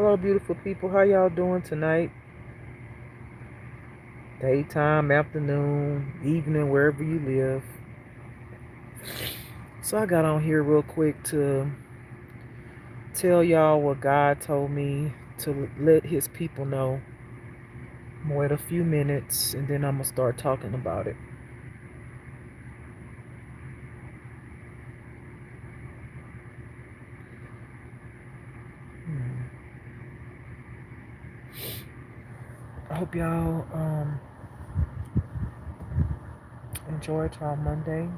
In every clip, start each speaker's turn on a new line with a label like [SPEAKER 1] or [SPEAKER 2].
[SPEAKER 1] Hello, beautiful people. How y'all doing tonight? Daytime, afternoon, evening, wherever you live. So I got on here real quick to tell y'all what God told me to let His people know. I'm gonna wait a few minutes and then I'm gonna start talking about it. Hmm. I hope y'all enjoyed y'all Monday.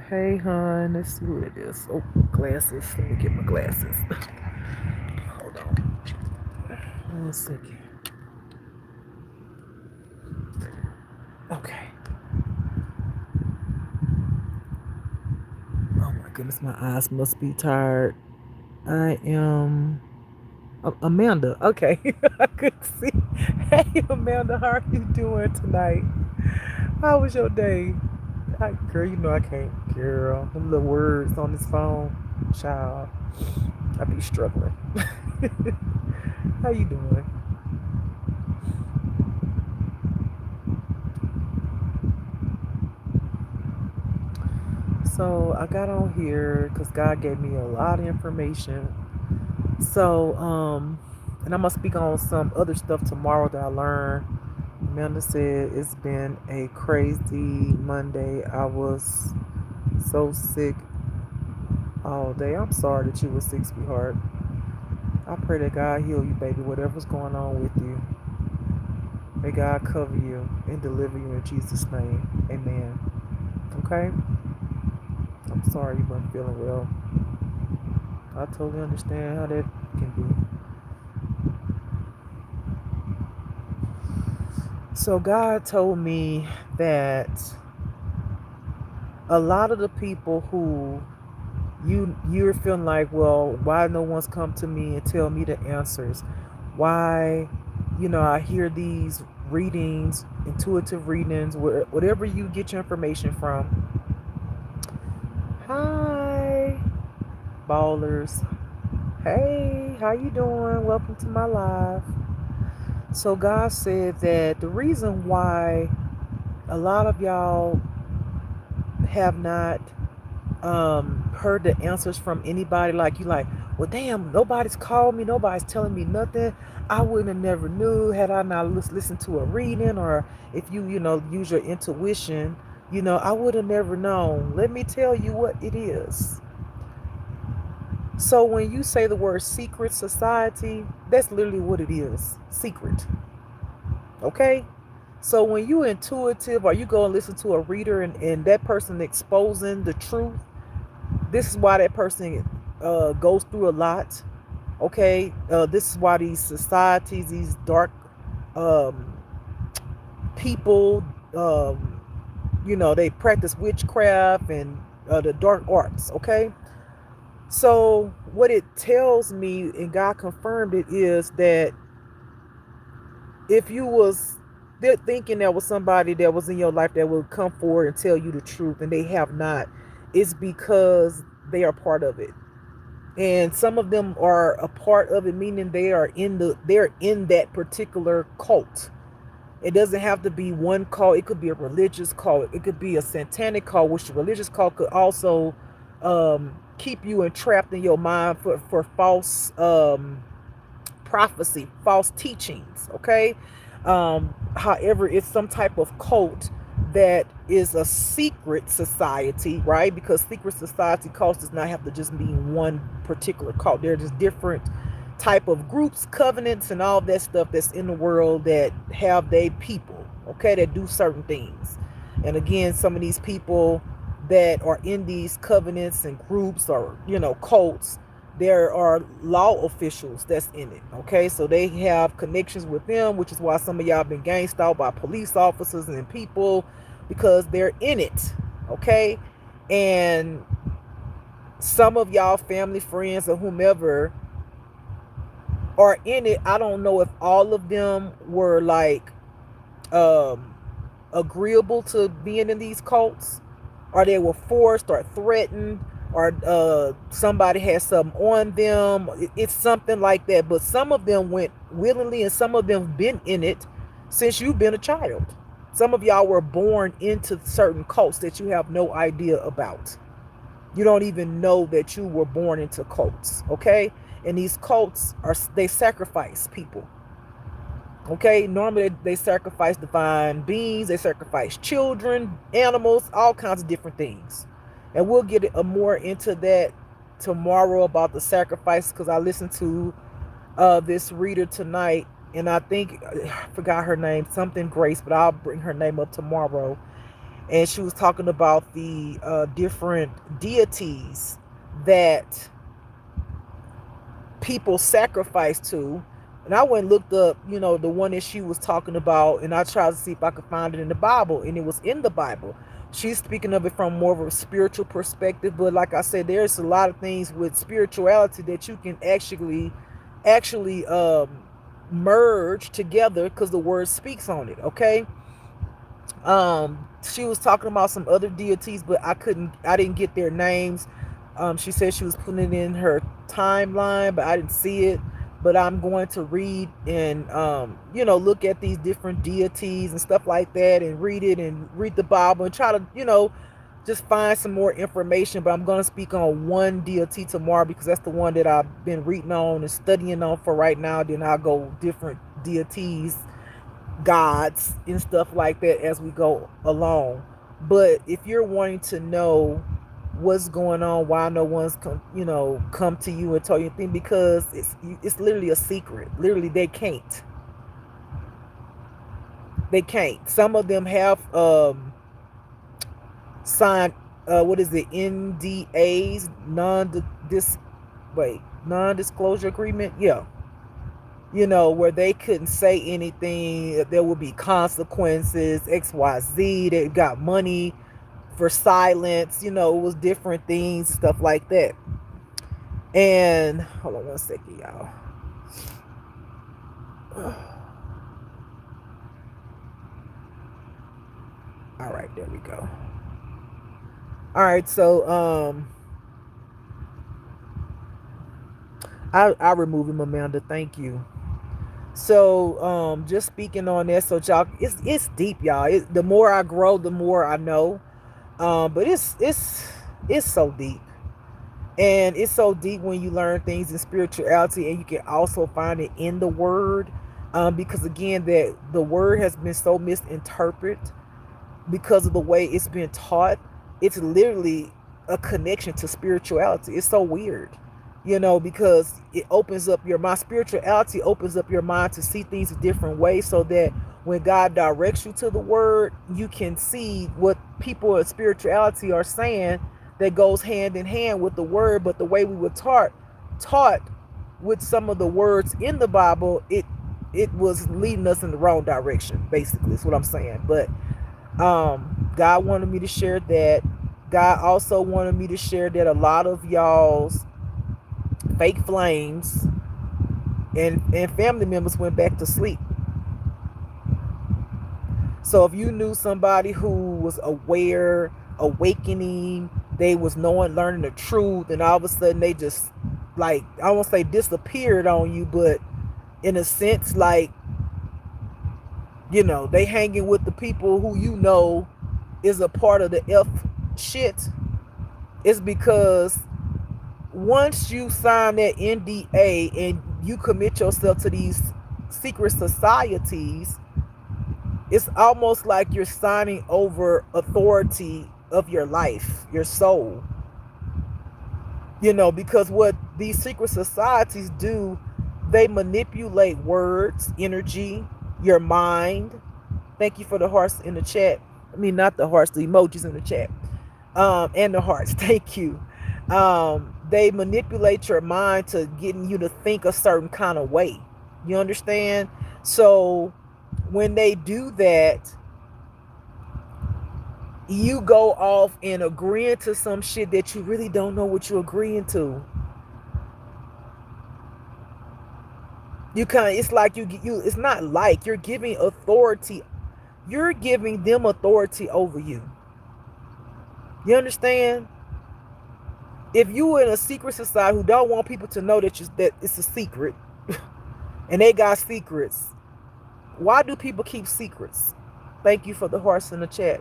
[SPEAKER 1] Hey, hon, let's see who it is. Oh, glasses. Let me get my glasses. Hold on. 1 second. Okay. Oh my goodness, my eyes must be tired. I am Amanda. Okay, I couldn't see. Hey, Amanda, how are you doing tonight? How was your day? Girl, you know I can't. Girl, them little words on this phone, child. I be struggling. How you doing? So I got on here because God gave me a lot of information. So and I'm gonna speak on some other stuff tomorrow that I learned. Amanda said it's been a crazy Monday. I was so sick all day. I'm sorry that you were sick, sweetheart. I pray that God heal you, baby, whatever's going on with you. May God cover you and deliver you in Jesus' name. Amen. Okay? I'm sorry you weren't feeling well. I totally understand how that can be. So God told me that a lot of the people who you're feeling like, well, why no one's come to me and tell me the answers? Why, I hear these readings, intuitive readings, whatever you get your information from. Hi, ballers. Hey, how you doing? Welcome to my live. So God said that the reason why a lot of y'all have not heard the answers from anybody, like you like, well, damn, nobody's called me, nobody's telling me nothing. I wouldn't have never knew had I not listened to a reading, or if you use your intuition, I would have never known. Let me tell you what it is. So when you say the word secret society, that's literally what it is. Secret. Okay? So when you intuitive, or you go and listen to a reader, and that person exposing the truth, this is why that person goes through a lot. Okay, this is why these societies, these dark um, people, they practice witchcraft and the dark arts. Okay, so what it tells me, and God confirmed it, is that if you was thinking there was somebody that was in your life that would come forward and tell you the truth, and they have not, it's because they are part of it. And some of them are a part of it, meaning they're in that particular cult. It doesn't have to be one cult. It could be a religious cult. It could be a satanic cult, which the religious cult could also keep you entrapped in your mind for false prophecy, false teachings. Okay. However, it's some type of cult that is a secret society, right? Because secret society cults does not have to just be one particular cult. There are just different type of groups, covenants, and all that stuff that's in the world that have they people, okay, that do certain things. And again, some of these people that are in these covenants and groups, or cults, there are law officials that's in it. Okay, so they have connections with them, which is why some of y'all been gang stalked by police officers and people, because they're in it. Okay, and some of y'all family, friends, or whomever are in it. I don't know if all of them were like um agreeable to being in these cults, or they were forced or threatened, or somebody has something on them. It's something like that. But some of them went willingly, and some of them have been in it since you've been a child. Some of y'all were born into certain cults that you have no idea about. You don't even know that you were born into cults, okay? And these cults they sacrifice people. Okay, normally they sacrifice divine beings, they sacrifice children, animals, all kinds of different things. And we'll get more into that tomorrow about the sacrifice, because I listened to this reader tonight, and I think I forgot her name, something Grace, but I'll bring her name up tomorrow. And she was talking about the different deities that people sacrifice to. And I went and looked up, the one that she was talking about, and I tried to see if I could find it in the Bible, and it was in the Bible. She's speaking of it from more of a spiritual perspective, but like I said, there's a lot of things with spirituality that you can actually merge together, because the word speaks on it. Okay. She was talking about some other deities, but I didn't get their names. She said she was putting it in her timeline, but I didn't see it. But I'm going to read and look at these different deities and stuff like that, and read it and read the Bible and try to just find some more information. But I'm going to speak on one deity tomorrow, because that's the one that I've been reading on and studying on for right now. Then I'll go different deities, gods, and stuff like that as we go along. But if you're wanting to know what's going on, why no one's come to you and tell you anything, because it's literally a secret. Literally, they can't. Some of them have signed what is it, NDAs, non-disclosure agreement. Yeah. Where they couldn't say anything, there would be consequences, XYZ. They got money for silence. It was different things, stuff like that. And hold on one second, y'all. All right, there we go. All right, so I remove him, Amanda. Thank you. So just speaking on that, so y'all, it's deep, y'all. The more I grow, the more I know. But it's so deep. And it's so deep when you learn things in spirituality, and you can also find it in the word. Because again, that the word has been so misinterpreted because of the way it's been taught. It's literally a connection to spirituality. It's so weird, because it opens up your mind. Spirituality opens up your mind to see things a different way, so that when God directs you to the word, you can see what people in spirituality are saying that goes hand in hand with the word. But the way we were taught with some of the words in the Bible, it was leading us in the wrong direction, basically. That's what I'm saying. But God wanted me to share that. God also wanted me to share that a lot of y'all's fake flames and family members went back to sleep. So if you knew somebody who was aware, awakening, they was learning the truth, and all of a sudden they just, like, I won't say disappeared on you, but in a sense, like, they hanging with the people who is a part of the F shit. It's because once you sign that NDA and you commit yourself to these secret societies, it's almost like you're signing over authority of your life, your soul. Because what these secret societies do, they manipulate words, energy, your mind. Thank you for the hearts in the chat. I mean, not the hearts, the emojis in the chat. And the hearts. Thank you. They manipulate your mind to getting you to think a certain kind of way. You understand? So when they do that, you go off and agreeing to some shit that you really don't know what you're agreeing to. It's like it's not like you're giving authority. You're giving them authority over you. You understand? If you in a secret society who don't want people to know that it's a secret, and they got secrets, why do people keep secrets? Thank you for the horse in the chat.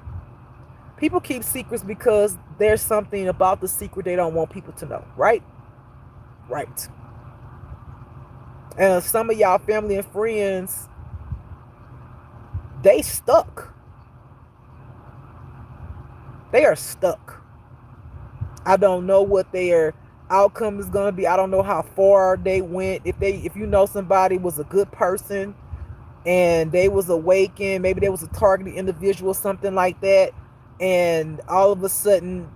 [SPEAKER 1] People keep secrets because there's something about the secret they don't want people to know, right? Right. And some of y'all family and friends, they stuck. They are stuck. I don't know what their outcome is going to be. I don't know how far they went. If you know somebody was a good person and they was awakened, maybe there was a targeted individual, something like that, and all of a sudden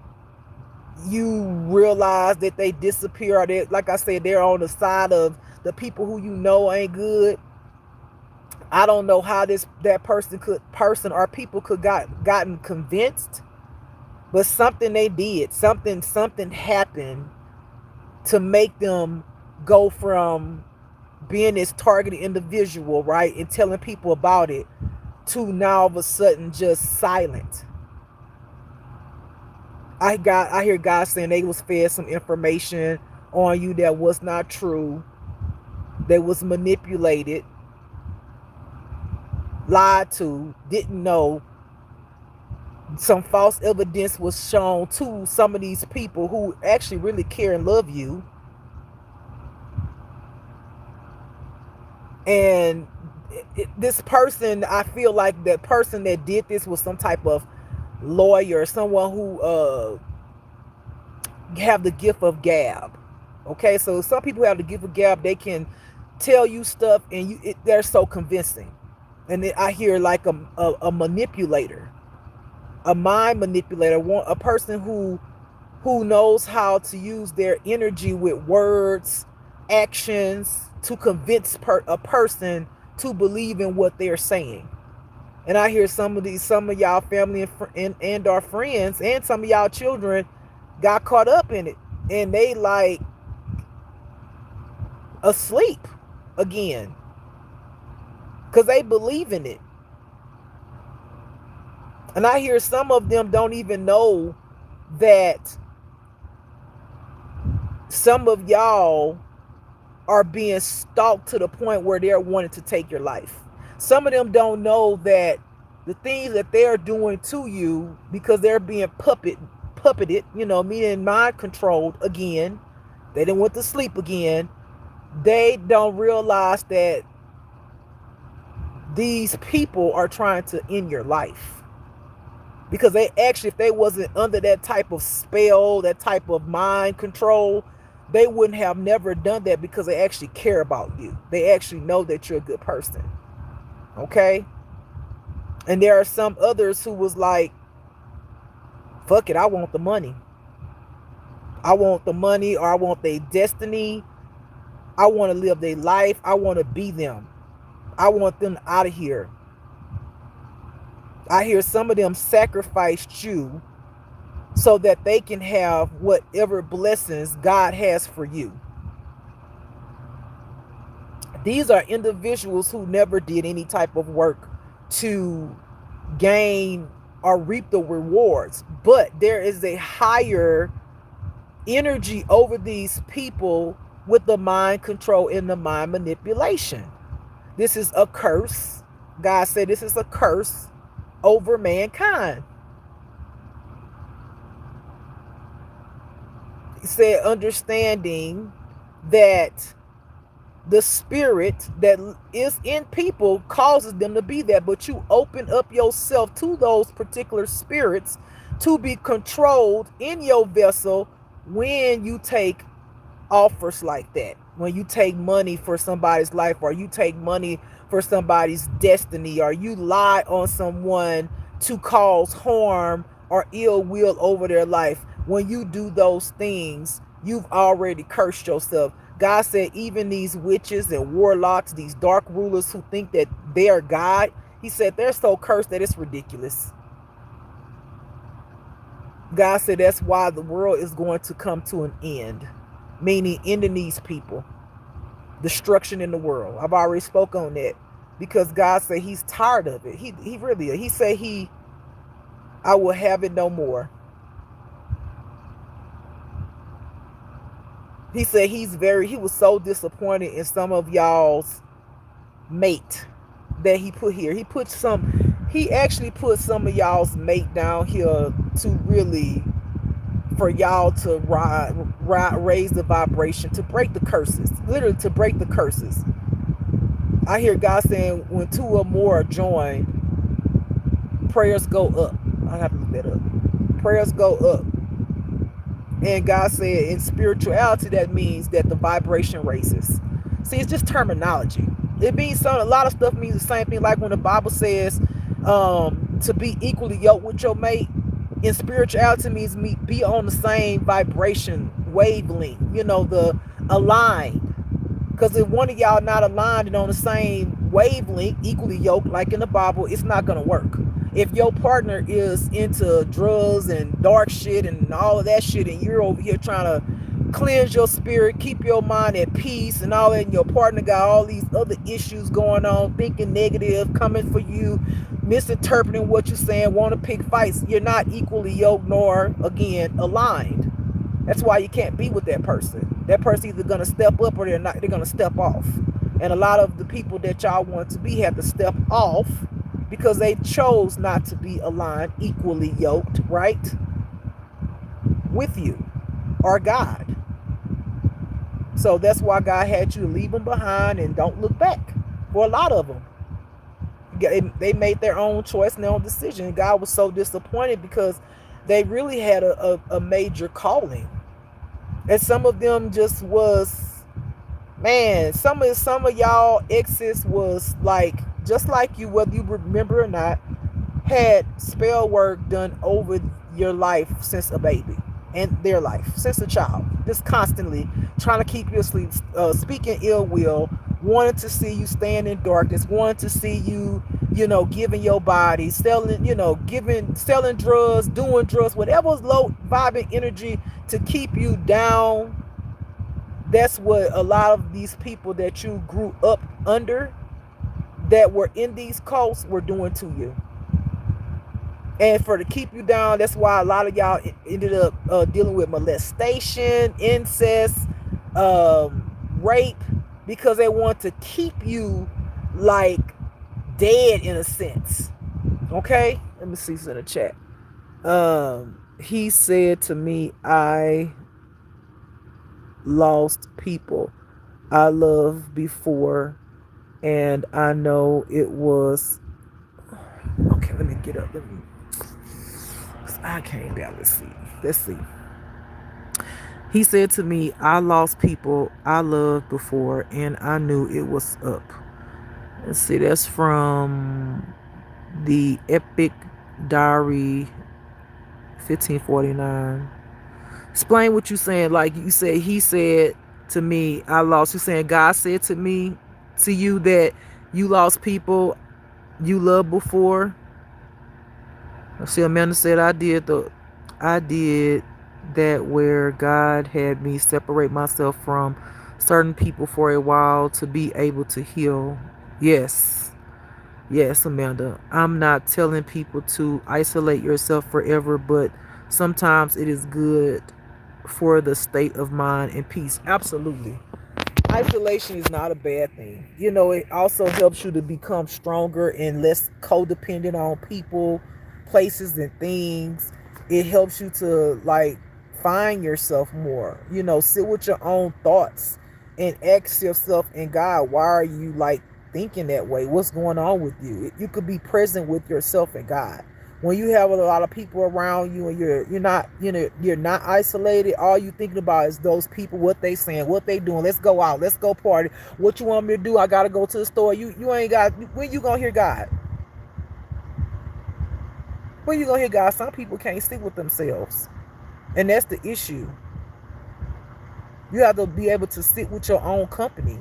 [SPEAKER 1] you realize that they disappear, or they, like I said, they're on the side of the people who you know ain't good. I don't know how that person or people could gotten convinced, but something they did, something happened to make them go from being this targeted individual, right, and telling people about it, to now all of a sudden just silent. I hear guys saying they was fed some information on you that was not true, that was manipulated, lied to, didn't know. Some false evidence was shown to some of these people who actually really care and love you. And this person, I feel like the person that did this was some type of lawyer, someone who have the gift of gab. Okay, so some people have the gift of gab. They can tell you stuff and they're so convincing. And then I hear like a manipulator, a mind manipulator, a person who knows how to use their energy with words, actions, to convince a person to believe in what they're saying. And I hear some of y'all family and our friends and some of y'all children got caught up in it, and they like asleep again because they believe in it. And I hear some of them don't even know that some of y'all are being stalked to the point where they're wanting to take your life. Some of them don't know that the things that they're doing to you, because they're being puppeted, meaning mind controlled again. They didn't want to sleep again. They don't realize that these people are trying to end your life. Because they actually, if they wasn't under that type of spell, that type of mind control, they wouldn't have never done that, because they actually care about you. They actually know that you're a good person. Okay? And there are some others who was like, fuck it, I want the money. I want the money, or I want their destiny. I want to live their life. I want to be them. I want them out of here. I hear some of them sacrificed you so that they can have whatever blessings God has for you. These are individuals who never did any type of work to gain or reap the rewards, but there is a higher energy over these people with the mind control and the mind manipulation. This is a curse. God said this is a curse over mankind. He said, understanding that the spirit that is in people causes them to be that, but you open up yourself to those particular spirits to be controlled in your vessel when you take offers like that, when you take money for somebody's life, or you take money for somebody's destiny, or you lie on someone to cause harm or ill will over their life. When you do those things, you've already cursed yourself. God said even these witches and warlocks, these dark rulers who think that they are God, he said they're so cursed that it's ridiculous. God said that's why the world is going to come to an end, meaning ending these people, destruction in the world. I've already spoke on that, because God said he's tired of it. He really is. He said I will have it no more. He said he was so disappointed in some of y'all's mate that he put here. He actually put some of y'all's mate down here to really, for y'all to raise the vibration, to break the curses, literally to break the curses. I hear God saying when two or more are joined, prayers go up. I have to look that up. Prayers go up. And God said in spirituality, that means that the vibration raises. See, it's just terminology. It means something. A lot of stuff means the same thing. Like when the Bible says to be equally yoked with your mate. In spirituality means be on the same vibration wavelength. The aligned. Because if one of y'all not aligned and on the same wavelength, equally yoked, like in the Bible, it's not gonna work. If your partner is into drugs and dark shit and all of that shit, and you're over here trying to cleanse your spirit, keep your mind at peace and all that, and your partner got all these other issues going on, thinking negative, coming for you, misinterpreting what you're saying, want to pick fights, you're not equally yoked nor, again, aligned. That's why you can't be with that person. That person either going to step up or they're going to step off. And a lot of the people that y'all want to be have to step off because they chose not to be aligned, equally yoked, right, with you or God. So that's why God had you to leave them behind and don't look back. For a lot of them, they made their own choice and their own decision. And God was so disappointed because they really had a major calling. And some of them just was, man, some of y'all exes was like, just like you, whether you remember or not, had spell work done over your life since a baby, and their life since a child, just constantly trying to keep you asleep, speaking ill will, wanting to see you staying in darkness, wanting to see you, giving your body, selling drugs, doing drugs, whatever's low vibing energy to keep you down. That's what a lot of these people that you grew up under that were in these cults were doing to you. And to keep you down, that's why a lot of y'all ended up dealing with molestation, incest, rape, because they want to keep you like dead in a sense. Okay? Let me see what's in the chat. He said to me, I lost people I loved before, and I know it was... Okay, let me get up. I can't down. Let's see. He said to me, I lost people I loved before, and I knew it was up. Let's see, that's from the Epic Diary 1549. Explain what you're saying. Like you said, he said to me, I lost. You're saying God said to me, to you, that you lost people you loved before. See, Amanda said, I did that where God had me separate myself from certain people for a while to be able to heal. Yes, Amanda. I'm not telling people to isolate yourself forever, but sometimes it is good for the state of mind and peace. Absolutely. Isolation is not a bad thing. It also helps you to become stronger and less codependent on people, places, and things. It helps you to like find yourself more. Sit with your own thoughts and ask yourself, and God, why are you like thinking that way? What's going on with you? You could be present with yourself and God. When you have a lot of people around you and you're not isolated, all you thinking about is those people, what they saying, what they doing. Let's go out, let's go party. What you want me to do? I gotta go to the store. You ain't got. When you gonna hear God? When you gonna hear God? Some people can't sit with themselves, and that's the issue. You have to be able to sit with your own company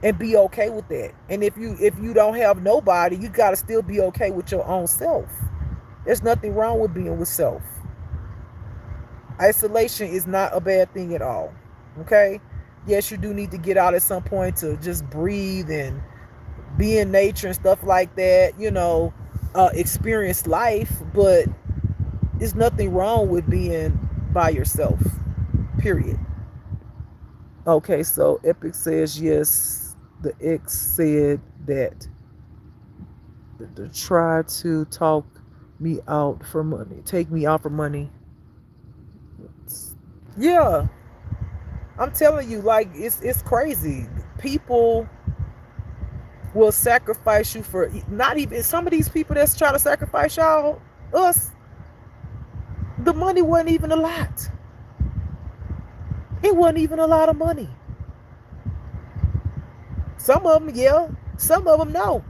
[SPEAKER 1] and be okay with that. And if you don't have nobody, you gotta still be okay with your own self. There's nothing wrong with being with self. Isolation is not a bad thing at all. Okay? Yes, you do need to get out at some point to just breathe and be in nature and stuff like that, experience life, but there's nothing wrong with being by yourself. Period. Okay, so Epic says yes. The ex said that to try to talk me out for money, take me out for money. Yeah, I'm telling you, like it's crazy. People will sacrifice you for not even some of these people that's trying to sacrifice y'all, us. The money wasn't even a lot. It wasn't even a lot of money. Some of them, yeah. Some of them, no.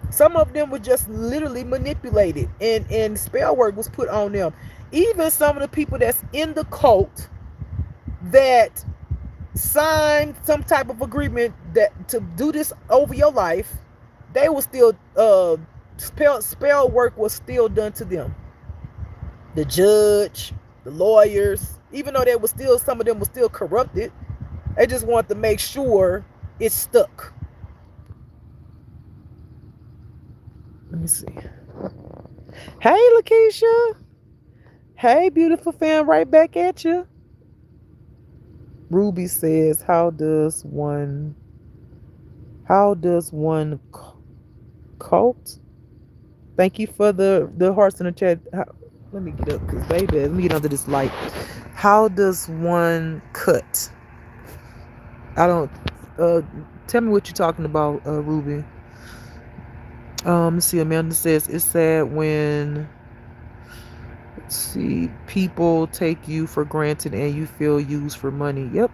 [SPEAKER 1] Some of them were just literally manipulated, and spell work was put on them. Even some of the people that's in the cult that signed some type of agreement that to do this over your life, they were still spell work was still done to them. The judge, the lawyers, even though they were still some of them were still corrupted, they just wanted to make sure it stuck. Let me see. Hey, Lakeisha. Hey, beautiful fan, right back at you. Ruby says, how does one cult? Thank you for the hearts in the chat. Let me get up, because baby, let me get under this light. How does one cut? I don't. Tell me what you're talking about, Ruby. Let's see. Amanda says it's sad when people take you for granted and you feel used for money. Yep.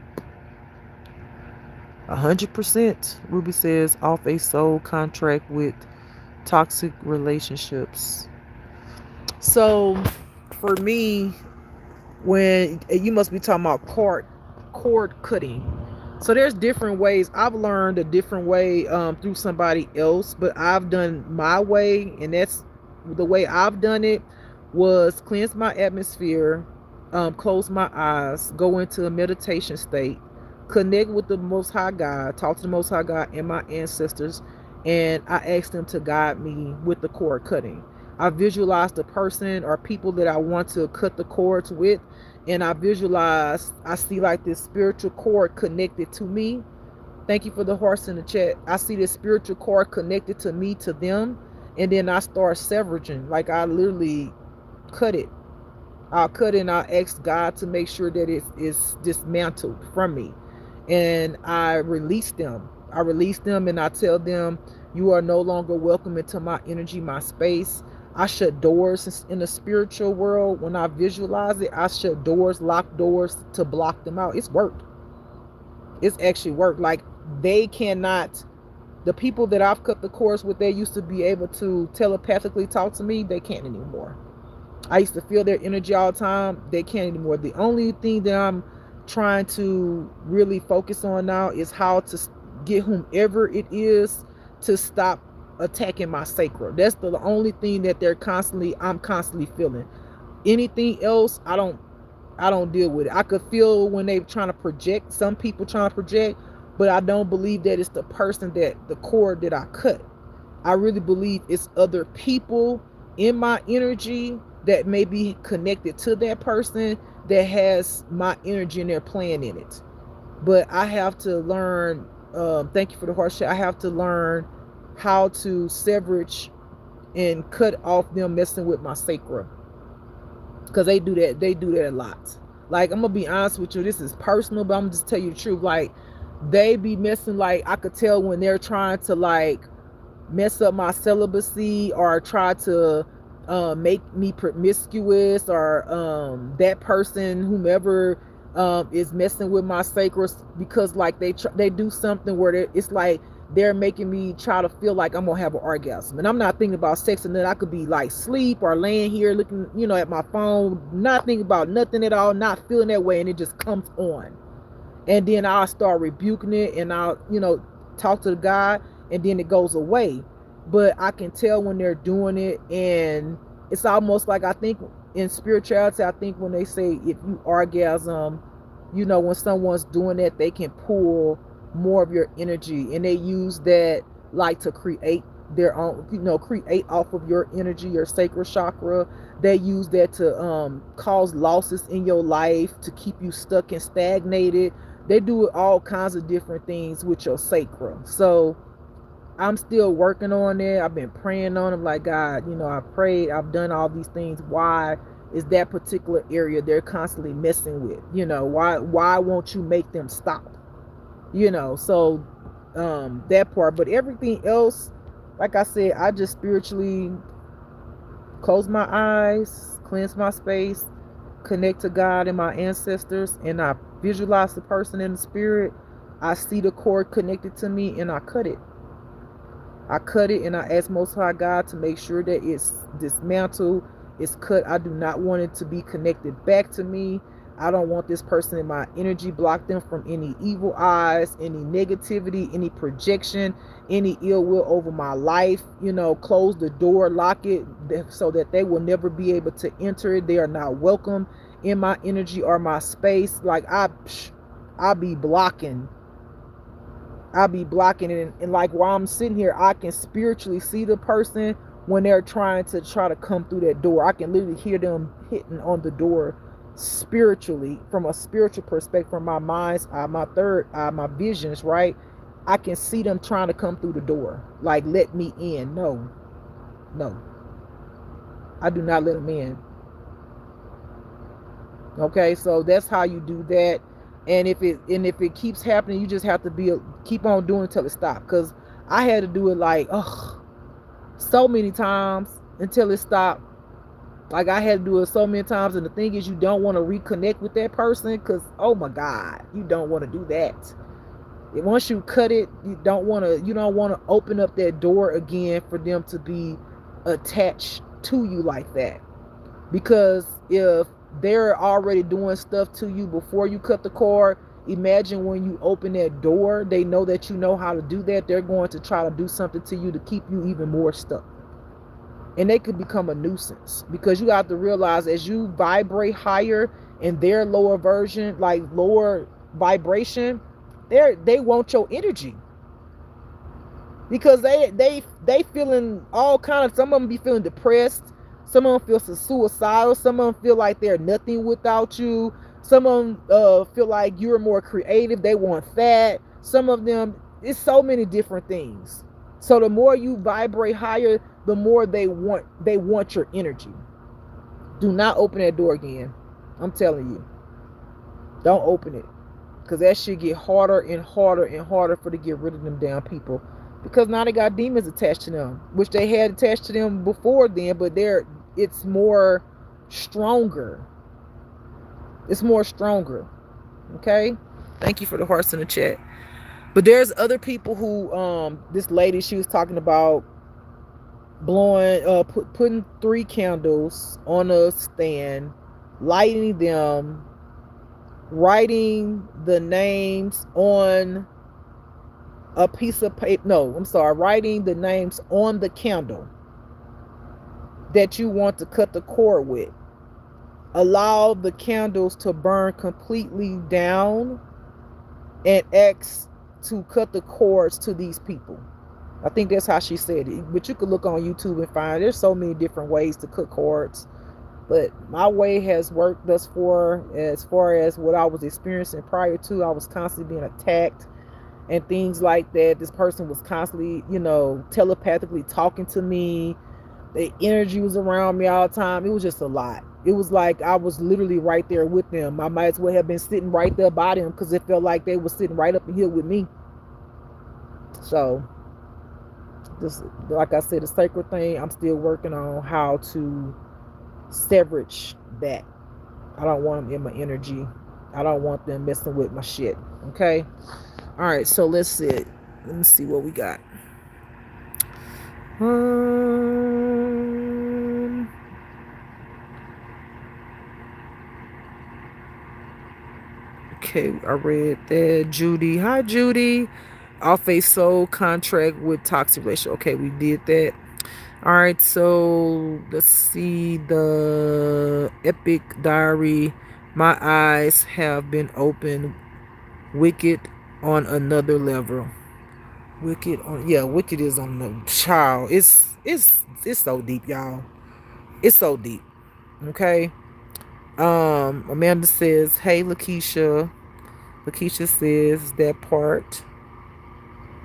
[SPEAKER 1] 100%. Ruby says off a soul contract with toxic relationships. So for me, when you must be talking about cord cutting. So there's different ways. I've learned a different way through somebody else, but I've done my way, and that's the way I've done it was cleanse my atmosphere, close my eyes, go into a meditation state, connect with the Most High God, talk to the Most High God and my ancestors, and I asked them to guide me with the cord cutting. I visualize the person or people that I want to cut the cords with, and I see like this spiritual cord connected to me. Thank you for the hearts in the chat. I see this spiritual cord connected to me, to them, and then I start severing. Like I literally cut it. I'll cut it and I'll ask God to make sure that it is dismantled from me. And I release them. And I tell them, you are no longer welcome into my energy, my space. I shut doors in the spiritual world. When I visualize it, I shut doors, lock doors to block them out. It's worked. It's actually worked. Like they cannot, the people that I've cut the cords with, they used to be able to telepathically talk to me. They can't anymore. I used to feel their energy all the time. They can't anymore. The only thing that I'm trying to really focus on now is how to get whomever it is to stop attacking my sacral. That's the only thing that I'm constantly feeling. Anything else, I don't deal with it. I could feel when they're trying to project, some people trying to project, but I don't believe that it's the person that the cord that I cut. I really believe it's other people in my energy that may be connected to that person that has my energy and they're playing in it. But I have to learn, thank you for the heart shot, I have to learn how to severage and cut off them messing with my sacrum, because they do that a lot. Like, I'm gonna be honest with you, this is personal, but I'm gonna just tell you the truth. Like, they be messing, like I could tell when they're trying to like mess up my celibacy or try to make me promiscuous, or that person, whomever is messing with my sacral, because like they do something where it's like they're making me try to feel like I'm gonna have an orgasm, and I'm not thinking about sex, and then I could be like sleep or laying here looking, at my phone, not thinking about nothing at all, not feeling that way, and it just comes on, and then I'll start rebuking it, and I'll talk to the guy, and then it goes away. But I can tell when they're doing it, and it's almost like, I think in spirituality, I think when they say if you orgasm, when someone's doing that, they can pull more of your energy, and they use that like to create their own, create off of your energy, your sacral chakra. They use that to cause losses in your life, to keep you stuck and stagnated. They do all kinds of different things with your sacral. So I'm still working on it. I've been praying on them, like, God, I prayed, I've done all these things. Why is that particular area they're constantly messing with? Why won't you make them stop? So that part. But everything else, like I said, I just spiritually close my eyes, cleanse my space, connect to God and my ancestors, and I visualize the person in the spirit. I see the cord connected to me, and I cut it. And I ask Most High God to make sure that it's dismantled, it's cut. I do not want it to be connected back to me. I don't want this person in my energy, block them from any evil eyes, any negativity, any projection, any ill will over my life. Close the door, lock it, so that they will never be able to enter it. They are not welcome in my energy or my space. Like I be blocking it, and like while I'm sitting here, I can spiritually see the person when they're trying to come through that door. I can literally hear them hitting on the door spiritually, from a spiritual perspective, from my mind's eye, my third eye, my visions, right? I can see them trying to come through the door, like, let me in. No, I do not let them in. Okay, so that's how you do that. And if it keeps happening, you just have to keep on doing until it stops. Because I had to do it like so many times until it stopped. Like, I had to do it so many times, and the thing is, you don't want to reconnect with that person, because, oh my God, you don't want to do that. Once you cut it, you don't want to open up that door again for them to be attached to you like that. Because if they're already doing stuff to you before you cut the cord, imagine when you open that door, they know that you know how to do that. They're going to try to do something to you to keep you even more stuck. And they could become a nuisance, because you have to realize, as you vibrate higher in their lower version, like lower vibration, they want your energy, because they feeling all kind of, some of them be feeling depressed, some of them feel suicidal, some of them feel like they're nothing without you, some of them feel like you're more creative, they want that, some of them, it's so many different things. So the more you vibrate higher, the more they want your energy. Do not open that door again. I'm telling you. Don't open it. Because that shit get harder and harder and harder for to get rid of them damn people. Because now they got demons attached to them, which they had attached to them before then, but it's more stronger. It's more stronger. Okay? Thank you for the hearts in the chat. But there's other people who, this lady, she was talking about blowing, putting 3 candles on a stand, lighting them, writing the names on a piece of paper. No, I'm sorry, writing the names on the candle that you want to cut the cord with. Allow the candles to burn completely down, and ask to cut the cords to these people. I think that's how she said it. But you could look on YouTube and find, there's so many different ways to cut cords. But my way has worked thus far. As far as what I was experiencing prior to, I was constantly being attacked and things like that. This person was constantly, telepathically talking to me. The energy was around me all the time. It was just a lot. It was like I was literally right there with them. I might as well have been sitting right there by them, because it felt like they were sitting right up in here with me. So, just like I said, the sacred thing, I'm still working on how to severage that. I don't want them in my energy. I don't want them messing with my shit. Okay? All right, so let's see. Let me see what we got. Okay, I read that. Judy. Hi, Judy. Off a soul contract with toxic ratio. Okay, we did that. All right, so let's see the epic diary. My eyes have been opened. Wicked on another level. Wicked on, yeah, wicked is on the child. It's so deep, y'all. It's so deep. Okay. Amanda says, "Hey, Lakeisha." Lakeisha says that part.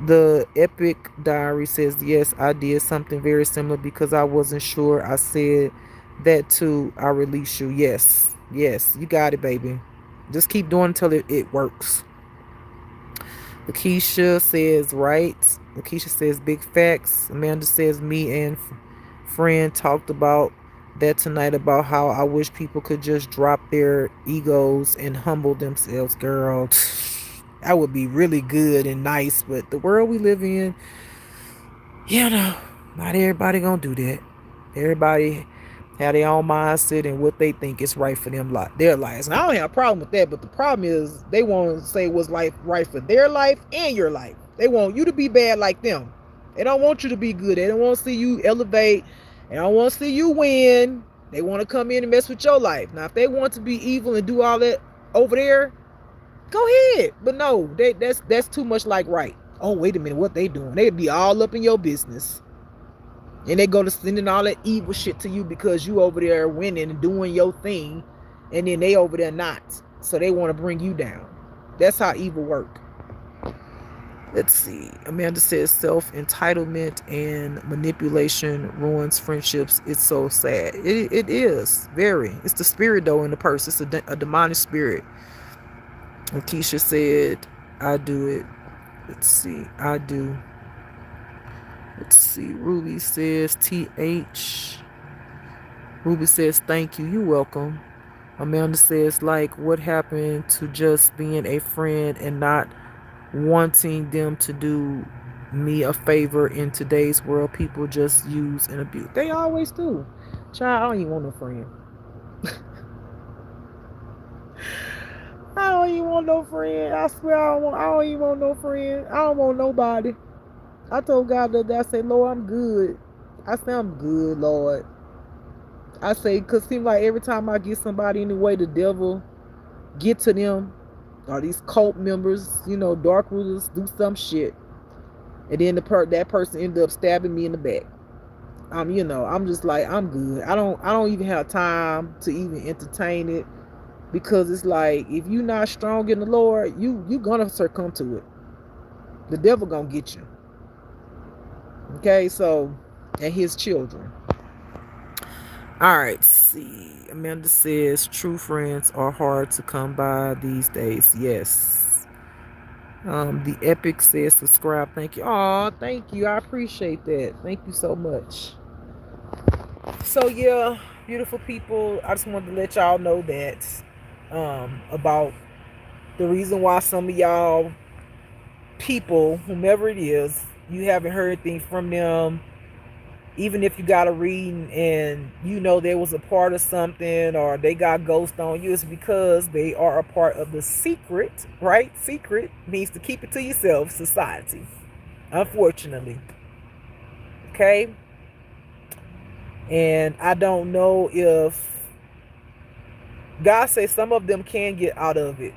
[SPEAKER 1] The Epic Diary says, "Yes, I did something very similar because I wasn't sure. I said that too. I release you." Yes, yes, you got it, baby. Just keep doing until it works. Lakeisha says, right. Lakeisha says, big facts. Amanda says, me and friend talked about that tonight about how I wish people could just drop their egos and humble themselves, girl. That would be really good and nice, but the world we live in, not everybody gonna do that. Everybody have their own mindset and what they think is right for them, their lives. And I don't have a problem with that, but the problem is they want to say what's right for their life and your life. They want you to be bad like them. They don't want you to be good. They don't want to see you elevate. They don't want to see you win. They want to come in and mess with your life. Now, if they want to be evil and do all that over there, go ahead. But no, that's too much like right. Oh, wait a minute, what they doing? They be all up in your business. And they go to sending all that evil shit to you because you over there winning and doing your thing, and then they over there not. So they want to bring you down. That's how evil work. Let's see. Amanda says self-entitlement and manipulation ruins friendships. It's so sad. It is. Very. It's the spirit, though, in the person. It's a demonic spirit. And Keisha said, I do it. Let's see. I do. Let's see. Ruby says TH. Ruby says thank you. You're welcome. Amanda says, like, what happened to just being a friend and not wanting them to do me a favor in today's world? People just use and abuse. They always do. Child, I don't even want no friend. I don't even want no friend. I swear I don't even want no friend. I don't want nobody. I told God that I said, Lord, I'm good. I say I'm good, Lord. I say, because it seems like every time I get somebody in the way, the devil get to them, or these cult members, dark rulers, do some shit. And then that person ended up stabbing me in the back. I'm just like, I'm good. I don't even have time to even entertain it, because it's like, if you're not strong in the Lord, you gonna succumb to it. The devil gonna get you. Okay, so, and his children. All right, see. Amanda says true friends are hard to come by these days. Yes. The Epic says subscribe. Thank you. Oh, thank you. I appreciate that. Thank you so much. So yeah, beautiful people. I just wanted to let y'all know that about the reason why some of y'all people, whomever it is, you haven't heard anything from them. Even if you got a reading and there was a part of something, or they got ghost on you, it's because they are a part of the secret, right? Secret means to keep it to yourself society, unfortunately. Okay? And I don't know if God says some of them can get out of it,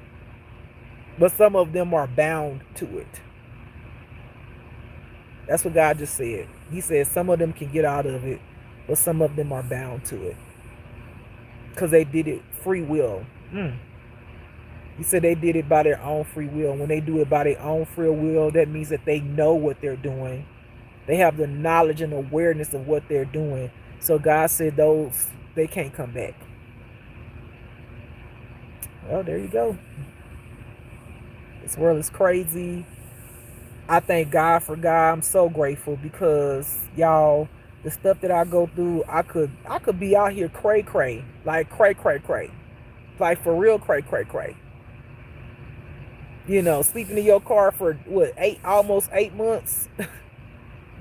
[SPEAKER 1] but some of them are bound to it. That's what God just said. He said some of them can get out of it, but some of them are bound to it, because they did it free will. He said they did it by their own free will. When they do it by their own free will, that means that they know what they're doing. They have the knowledge and awareness of what they're doing. So God said they can't come back. Well, there you go. This world is crazy. I thank God for God. I'm so grateful, because y'all, the stuff that I go through, I could be out here cray, like cray, like for real cray. Sleeping in your car for what, almost 8 months,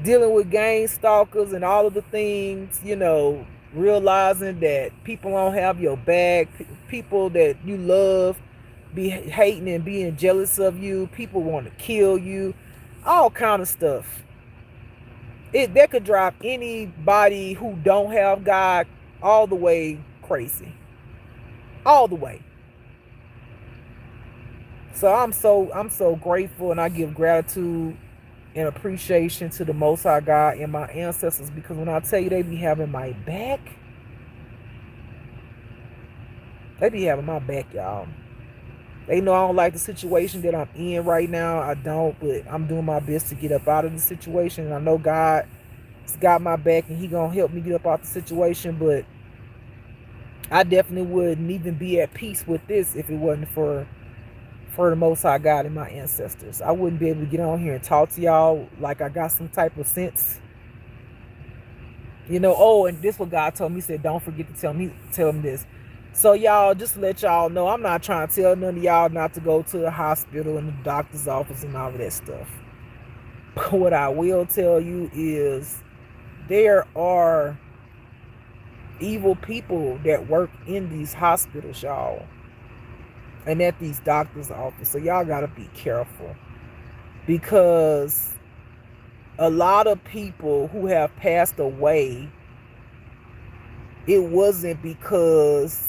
[SPEAKER 1] dealing with gang stalkers and all of the things, realizing that people don't have your back, people that you love be hating and being jealous of you, people want to kill you, all kind of stuff. That could drive anybody who don't have God all the way crazy. All the way. So I'm so grateful, and I give gratitude and appreciation to the Most High God and my ancestors, because when I tell you they be having my back, they be having my back, y'all. They know I don't like the situation that I'm in right now. I don't, but I'm doing my best to get up out of the situation. And I know God's got my back and he gonna help me get up out the situation, but I definitely wouldn't even be at peace with this if it wasn't for the Most High God and my ancestors. I wouldn't be able to get on here and talk to y'all like I got some type of sense. You know, oh, and this what God told me. He said, don't forget to tell me this. So y'all, just to let y'all know, I'm not trying to tell none of y'all not to go to the hospital and the doctor's office and all of that stuff. But what I will tell you is there are evil people that work in these hospitals, y'all, and at these doctor's offices. So y'all gotta be careful, because a lot of people who have passed away, it wasn't because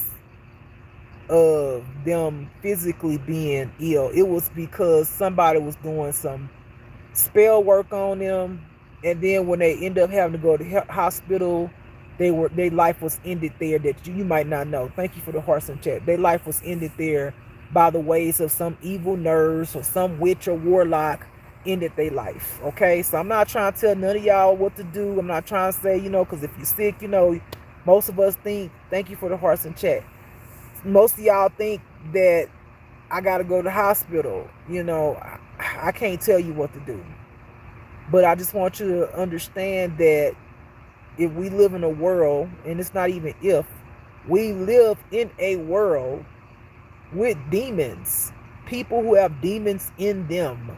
[SPEAKER 1] of them physically being ill. It was because somebody was doing some spell work on them, and then when they end up having to go to the hospital, their life was ended there. That you might not know. Thank you for the hearts and chat. Their life was ended there by the ways of some evil nurse or some witch or warlock ended their life. Okay, so I'm not trying to tell none of y'all what to do. I'm not trying to say, because if you're sick, most of us think, thank you for the hearts and chat, most of y'all think that I gotta go to the hospital. I can't tell you what to do, but I just want you to understand that if we live in a world, and it's not even if, we live in a world with demons, people who have demons in them,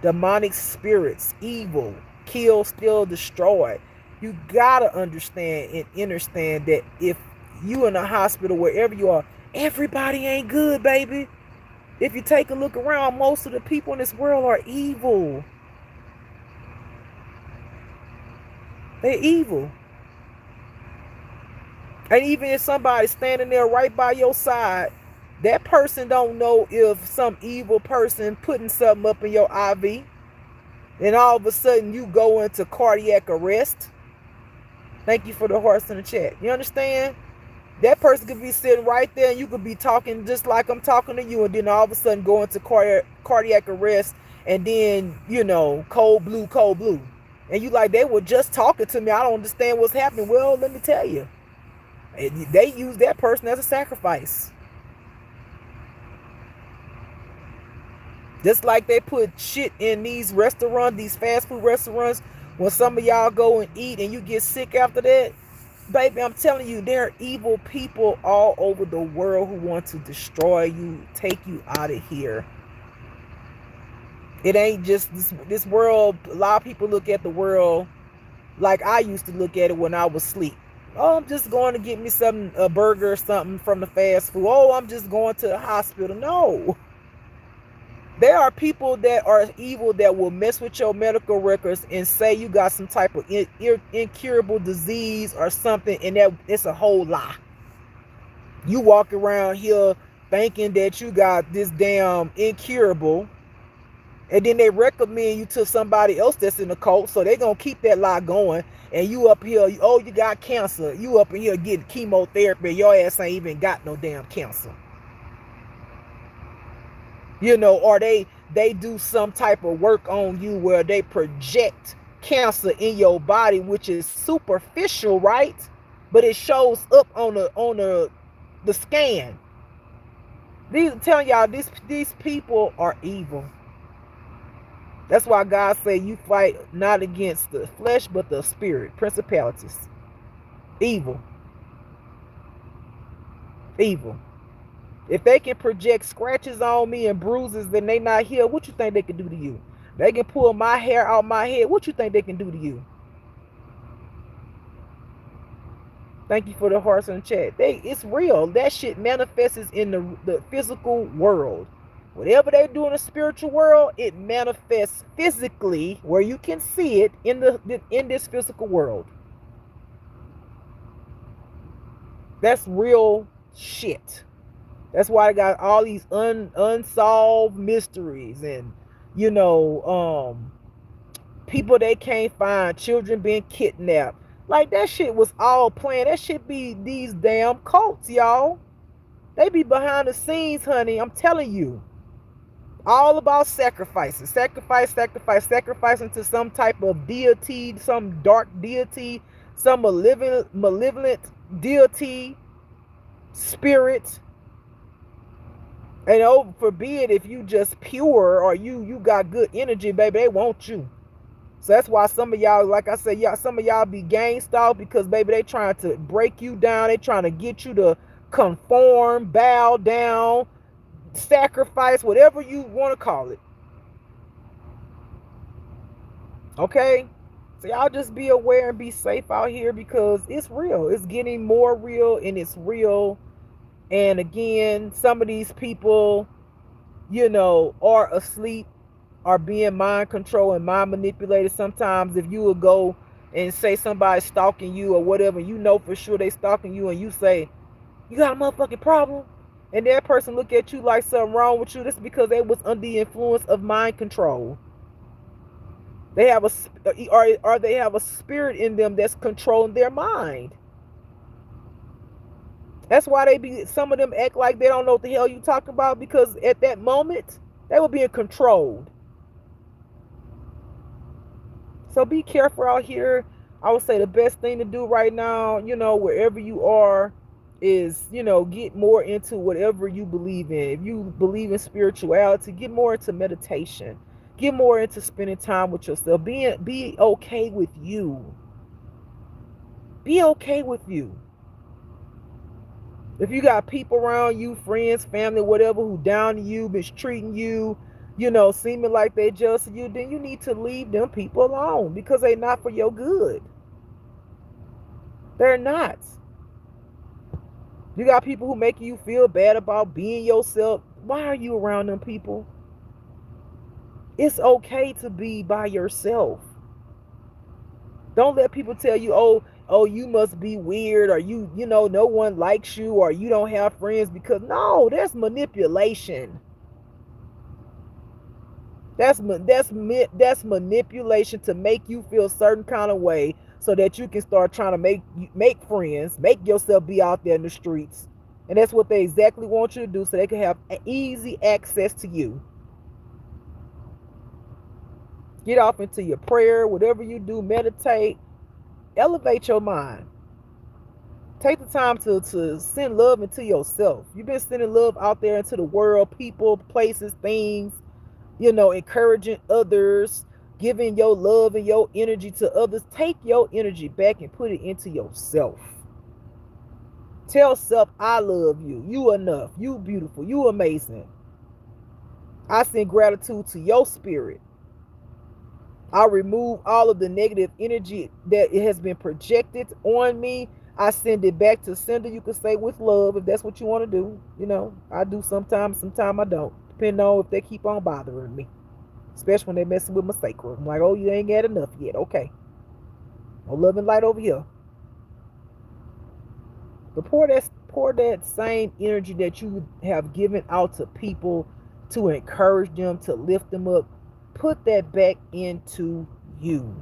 [SPEAKER 1] demonic spirits, evil, kill, steal, destroy. You gotta understand and understand that if you in a hospital, wherever you are, everybody ain't good, baby. If you take a look around, most of the people in this world are evil. They're evil. And even if somebody's standing there right by your side, that person don't know if some evil person putting something up in your IV, and all of a sudden you go into cardiac arrest. Thank you for the hearts in the chat. You understand? That person could be sitting right there and you could be talking just like I'm talking to you, and then all of a sudden go into cardiac arrest, and then, cold blue. And you like, they were just talking to me. I don't understand what's happening. Well, let me tell you. They use that person as a sacrifice. Just like they put shit in these restaurants, these fast food restaurants, when some of y'all go and eat and you get sick after that. Baby, I'm telling you, there are evil people all over the world who want to destroy you, take you out of here. It ain't just this world. A lot of people look at the world like I used to look at it when I was asleep. Oh, I'm just going to get me a burger or something from the fast food. Oh, I'm just going to the hospital. No. There are people that are evil that will mess with your medical records and say you got some type of incurable disease or something, and that it's a whole lie. You walk around here thinking that you got this damn incurable, and then they recommend you to somebody else that's in the cult, so they're going to keep that lie going. And you up here, you got cancer. You up in here getting chemotherapy. Your ass ain't even got no damn cancer. Or they do some type of work on you where they project cancer in your body, which is superficial, right? But it shows up on the scan. I'm telling y'all, these people are evil. That's why God said you fight not against the flesh, but the spirit, principalities. Evil. If they can project scratches on me and bruises and they not here, what you think they can do to you? They can pull my hair out my head. What you think they can do to you? Thank you for the hearts in the chat. It's real. That shit manifests in the physical world. Whatever they do in the spiritual world, it manifests physically where you can see it in this physical world. That's real shit. That's why I got all these unsolved mysteries and People they can't find, children being kidnapped. Like that shit was all planned. That shit be these damn cults, y'all. They be behind the scenes, honey. I'm telling you. All about sacrifices. Sacrificing to some type of deity, some dark deity, some malevolent deity, spirit. And oh, forbid if you just pure or you got good energy, baby, they want you. So that's why some of y'all, like I said, some of y'all be gang stalked because, baby, they trying to break you down. They trying to get you to conform, bow down, sacrifice, whatever you want to call it. Okay? So y'all just be aware and be safe out here because it's real. It's getting more real and it's real. And again, some of these people, are asleep, are being mind controlled and mind manipulated. Sometimes if you would go and say somebody's stalking you or whatever, for sure they stalking you, and you say, you got a motherfucking problem, and that person look at you like something wrong with you, that's because they was under the influence of mind control. They have they have a spirit in them that's controlling their mind. That's why some of them act like they don't know what the hell you talking about, because at that moment they were being controlled. So be careful out here. I would say the best thing to do right now, wherever you are, is, get more into whatever you believe in. If you believe in spirituality, get more into meditation. Get more into spending time with yourself. Be okay with you. Be okay with you. If you got people around you, friends, family, whatever, who down to you, mistreating you, seeming like they just you, then you need to leave them people alone because they're not for your good. They're not. You got people who make you feel bad about being yourself. Why are you around them people? It's okay to be by yourself. Don't let people tell you, oh, you must be weird, or no one likes you, or you don't have friends, because no, that's manipulation. That's manipulation to make you feel a certain kind of way so that you can start trying to make friends, make yourself be out there in the streets. And that's what they exactly want you to do, so they can have easy access to you. Get off into your prayer, whatever you do, meditate, elevate your mind. Take the time to send love into yourself. You've been sending love out there into the world, people, places, things, encouraging others, giving your love and your energy to others. Take your energy back and put it into yourself. Tell self, I love you. You enough. You beautiful. You amazing. I send gratitude to your spirit. I remove all of the negative energy that it has been projected on me. I send it back to sender, you could say, with love, if that's what you want to do. I do sometimes I don't, depending on if they keep on bothering me, especially when they messing with my sacral. I'm like, oh, you ain't had enough yet. Okay, no love and light over here. But pour that same energy that you have given out to people to encourage them, to lift them up. Put that back into you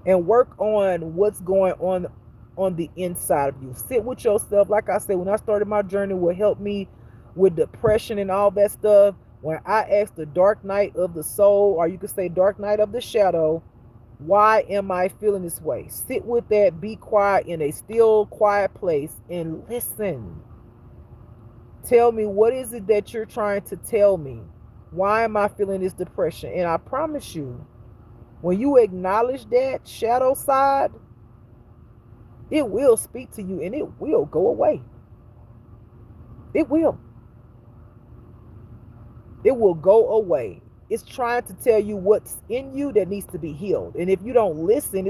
[SPEAKER 1] and work on what's going on the inside of you. Sit with yourself. Like I said, when I started my journey, what helped me with depression and all that stuff, when I asked the dark night of the soul, or you could say dark night of the shadow, why am I feeling this way? Sit with that, be quiet in a still, quiet place and listen. Tell me, what is it that you're trying to tell me? Why am I feeling this depression? And I promise you, when you acknowledge that shadow side, it will speak to you and it will go away. It will. It will go away. It's trying to tell you what's in you that needs to be healed. And if you don't listen,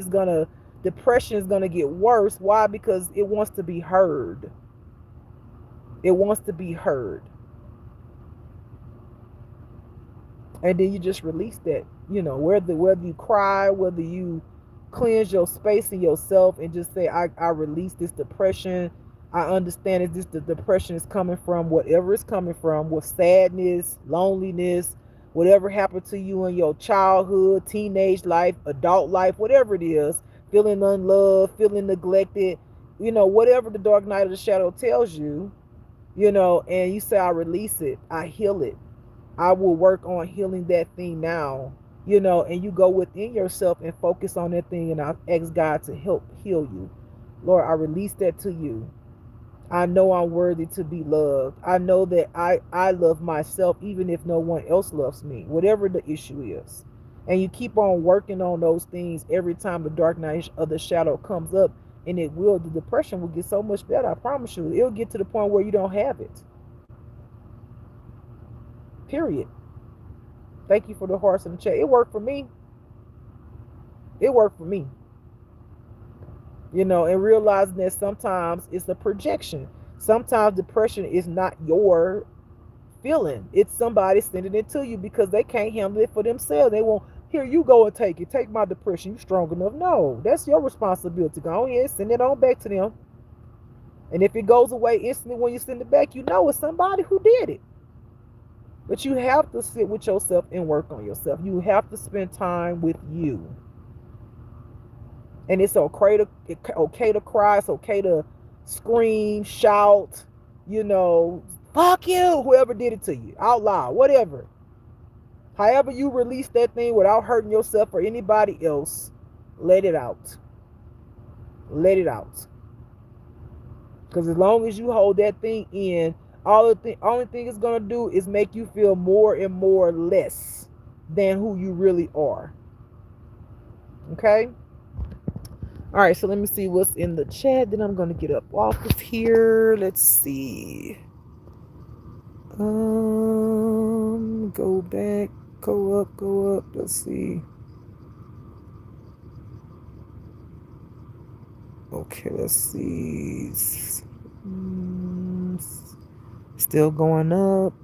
[SPEAKER 1] depression is gonna get worse. Why? Because it wants to be heard. It wants to be heard. And then you just release that, whether you cry, whether you cleanse your space in yourself and just say, I release this depression. I understand the depression is coming from whatever it's coming from, with sadness, loneliness, whatever happened to you in your childhood, teenage life, adult life, whatever it is, feeling unloved, feeling neglected, whatever the dark night of the shadow tells you, and you say, I release it, I heal it, I will work on healing that thing now, and you go within yourself and focus on that thing, and I ask God to help heal you. Lord, I release that to you. I know I'm worthy to be loved. I know that I love myself even if no one else loves me, whatever the issue is. And you keep on working on those things every time the dark night of the shadow comes up, and the depression will get so much better. I promise you. It'll get to the point where you don't have it. Period. Thank you for the hearts in the chat. It worked for me. It worked for me. And realizing that sometimes it's a projection. Sometimes depression is not your feeling. It's somebody sending it to you because they can't handle it for themselves. They won't, here, you go and take it. Take my depression. You strong enough. No, that's your responsibility. Go ahead, send it on back to them. And if it goes away instantly when you send it back, it's somebody who did it. But you have to sit with yourself and work on yourself. You have to spend time with you. And it's okay to cry. It's okay to scream, shout, fuck you, whoever did it to you, out loud, whatever. However you release that thing without hurting yourself or anybody else, let it out. Let it out. Because as long as you hold that thing in, only thing it's going to do is make you feel more and more less than who you really are. Okay? All right, so let me see what's in the chat. Then I'm going to get up off of here. Let's see. Go back, go up. Let's see. Okay, let's see. Still going up.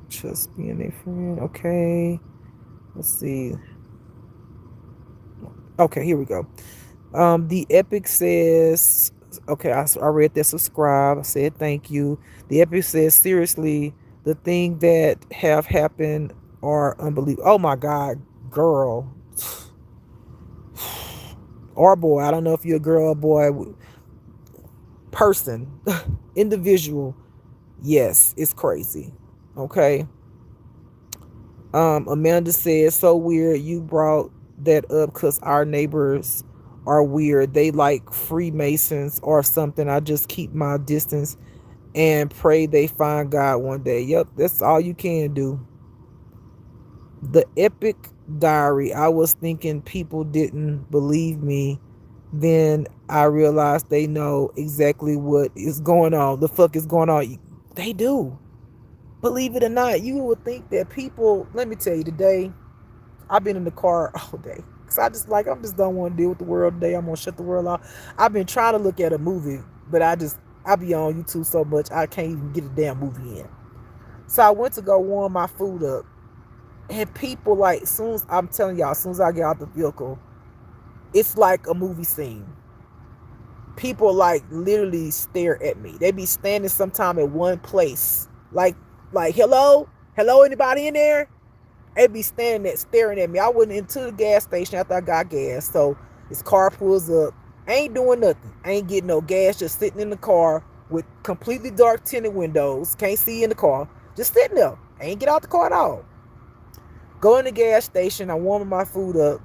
[SPEAKER 1] Just being a friend. Okay. Let's see. Okay, here we go. The Epic says, okay, I read that, subscribe. I said thank you. The Epic says, seriously, the thing that have happened are unbelievable. Oh my God, girl. Or boy, I don't know if you're a girl or boy. Person, individual. Yes, it's crazy. Okay. Amanda said, so weird you brought that up because our neighbors are weird. They like Freemasons or something. I just keep my distance and pray they find God one day. Yep, that's all you can do. The Epic Diary. I was thinking people didn't believe me. Then I realized they know exactly what is going on. The fuck is going on. They do. Believe it or not, you would think that people, let me tell you, today, I've been in the car all day. Because I just don't want to deal with the world today. I'm going to shut the world off. I've been trying to look at a movie, but I be on YouTube so much, I can't even get a damn movie in. So I went to go warm my food up. And people, as soon as I get out the vehicle, it's like a movie scene. People, literally stare at me. They be standing sometime at one place. Like, hello, anybody in there? They be standing there staring at me. I went into the gas station after I got gas. So his car pulls up. I ain't doing nothing. I ain't getting no gas. Just sitting in the car with completely dark tinted windows. Can't see in the car. Just sitting there. I ain't get out the car at all. Go in the gas station. I'm warming my food up.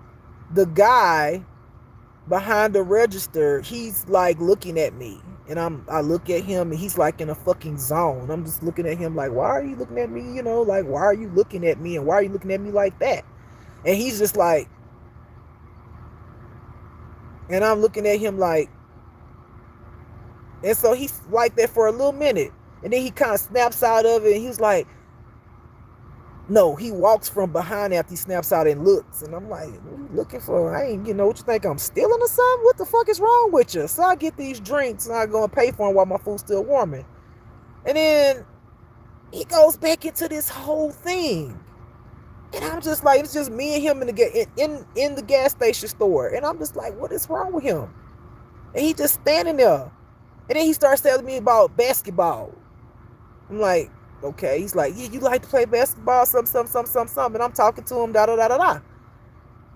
[SPEAKER 1] The guy behind the register, he's looking at me. And I look at him and he's in a fucking zone. I'm just looking at him why are you looking at me? Why are you looking at me? And why are you looking at me like that? And he's just and I'm looking at him and so he's like that for a little minute. And then he kind of snaps out of it. And he's no, he walks from behind after he snaps out and looks. And I'm like, what are you looking for? I ain't, what you think, I'm stealing or something? What the fuck is wrong with you? So I get these drinks and I go and pay for them while my food's still warming. And then he goes back into this whole thing. And I'm just it's just me and him in the gas station store. And I'm just what is wrong with him? And he just standing there. And then he starts telling me about basketball. I'm like, Okay, he's like, yeah, you like to play basketball, something. And I'm talking to him, da da da da da.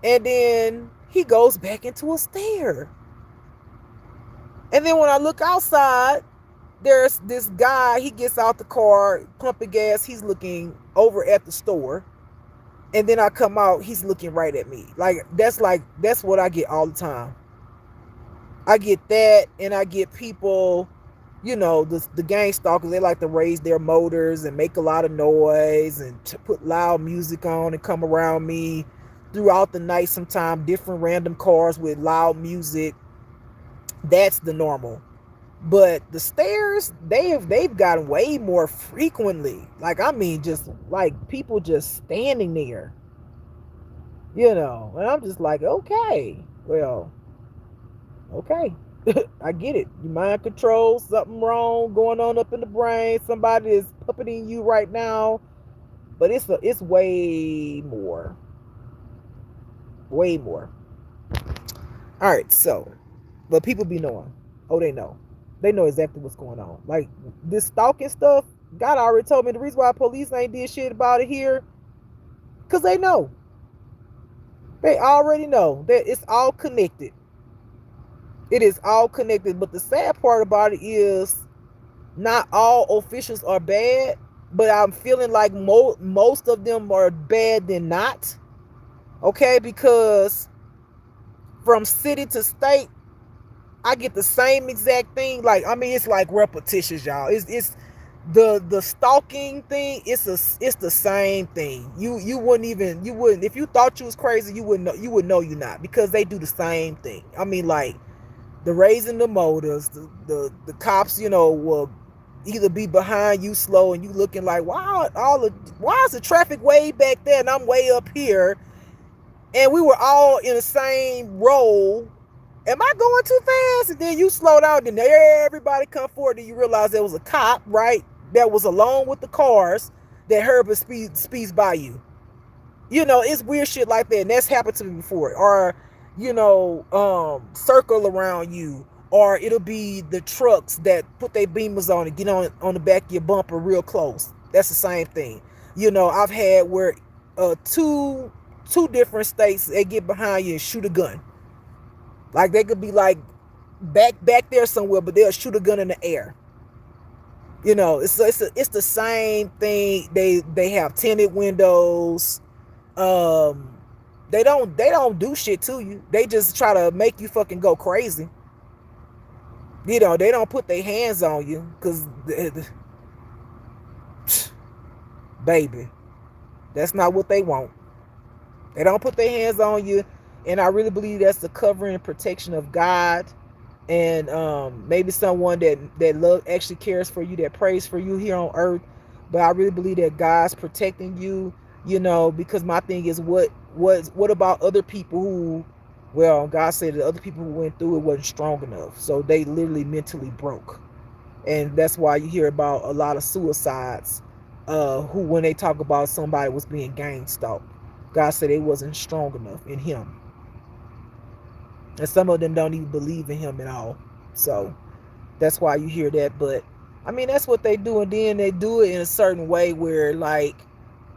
[SPEAKER 1] And then he goes back into a stare. And then when I look outside, there's this guy. He gets out the car, pumping gas. He's looking over at the store. And then I come out, he's looking right at me. That's what I get all the time. I get that, and I get people, the gang stalkers, they like to raise their motors and make a lot of noise and to put loud music on and come around me throughout the night sometime, different random cars with loud music. That's the normal. But the stares, they've gotten way more frequently. Like, I mean, just like people just standing there, and I'm just like, okay, well, okay. I get it. You mind control, something wrong going on up in the brain. Somebody is puppeting you right now. But it's way more. Way more. All right, so, but people be knowing. Oh, they know. They know exactly what's going on. Like, this stalking stuff, God already told me the reason why police ain't did shit about it here, because they know. They already know that it's all connected. It is all connected. But the sad part about it is not all officials are bad, but I'm feeling like most of them are bad than not. Okay, because from city to state, I get the same exact thing. Like, I mean, it's like repetitious, y'all. It's the stalking thing. It's the same thing. You wouldn't if you thought you was crazy, you would know you're not, because they do the same thing. I mean, like, the raising the motors, the cops, will either be behind you slow and you looking like, why is the traffic way back there and I'm way up here, and we were all in the same row. Am I going too fast? And then you slow down, and everybody come forward, and you realize there was a cop, right, that was along with the cars that heard but speeds by you. It's weird shit like that, and that's happened to me before. Or, circle around you, or it'll be the trucks that put their beamers on and get on the back of your bumper real close. That's the same thing. I've had where two different states, they get behind you and shoot a gun. Like, they could be like back there somewhere, but they'll shoot a gun in the air. It's the same thing. They have tinted windows. They don't do shit to you. They just try to make you fucking go crazy. They don't put their hands on you, because baby, that's not what they want. They don't put their hands on you. And I really believe that's the covering and protection of God, and maybe someone that love actually cares for you, that prays for you here on earth. But I really believe that God's protecting you, because my thing is, what about other people who, well, God said that other people who went through it wasn't strong enough, so they literally mentally broke. And that's why you hear about a lot of suicides, who, when they talk about somebody was being gang stalked, God said they wasn't strong enough in him. And some of them don't even believe in him at all. So that's why you hear that. But I mean, that's what they do. And then they do it in a certain way where, like,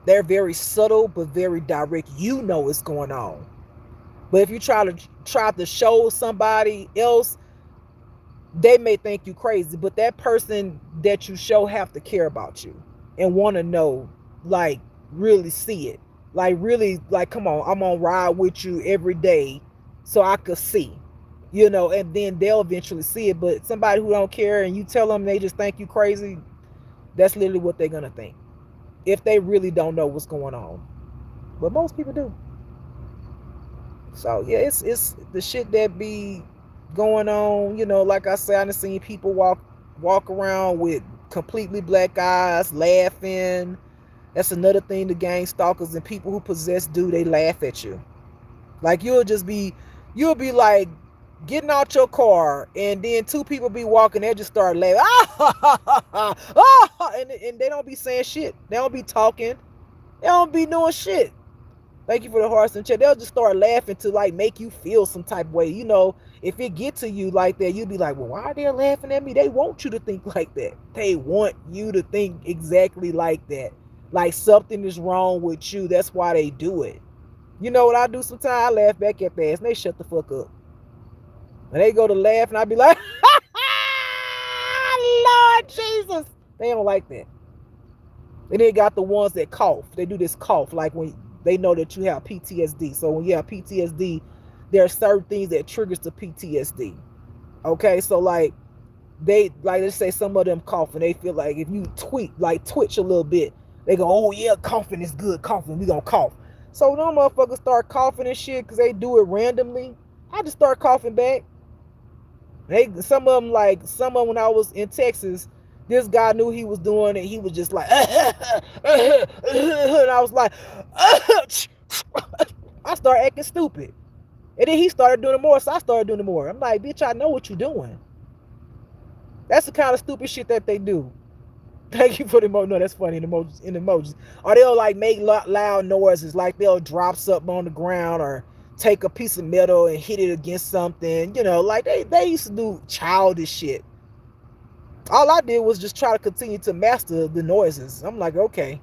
[SPEAKER 1] they're very subtle but very direct. What's going on. But if you try to show somebody else, they may think you crazy. But that person that you show have to care about you and want to know, like, really see it. Like, really, like, come on, I'm gonna ride with you every day so I could see, and then they'll eventually see it. But somebody who don't care and you tell them, they just think you crazy, that's literally what they're gonna think, if they really don't know what's going on. But most people do. So yeah, it's the shit that be going on. Like I said, I've seen people walk around with completely black eyes, laughing. That's another thing the gang stalkers and people who possess do. They laugh at you. Like, you'll be like getting out your car, and then two people be walking, they just start laughing. And they don't be saying shit. They don't be talking. They don't be doing shit. Thank you for the hearts and chat. They'll just start laughing to like make you feel some type of way. You know, if it get to you like that, you'll be like, well, why are they laughing at me? They want you to think like that. They want you to think exactly like that. Like something is wrong with you. That's why they do it. You know what I do sometimes? I laugh back at their ass and they shut the fuck up. And they go to laugh and I be like, Lord Jesus. They don't like that. And they got the ones that cough. They do this cough like when they know that you have PTSD. So when you have PTSD, there are certain things that triggers the PTSD. Okay, so like let's say some of them cough and they feel like if you twitch a little bit, they go, oh yeah, coughing is good, coughing, we gonna cough. So them motherfuckers start coughing and shit because they do it randomly. I just start coughing back. Some of them when I was in Texas, this guy knew he was doing it. He was just like, and I was like, I started acting stupid. And then he started doing it more, so I started doing it more. I'm like, bitch, I know what you're doing. That's the kind of stupid shit that they do. Thank you for the emoji. No, that's funny in emojis. Or they'll like make loud noises, like they'll drop something on the ground or take a piece of metal and hit it against something. You know, like they used to do childish shit. All I did was just try to continue to master the noises. I'm like, okay.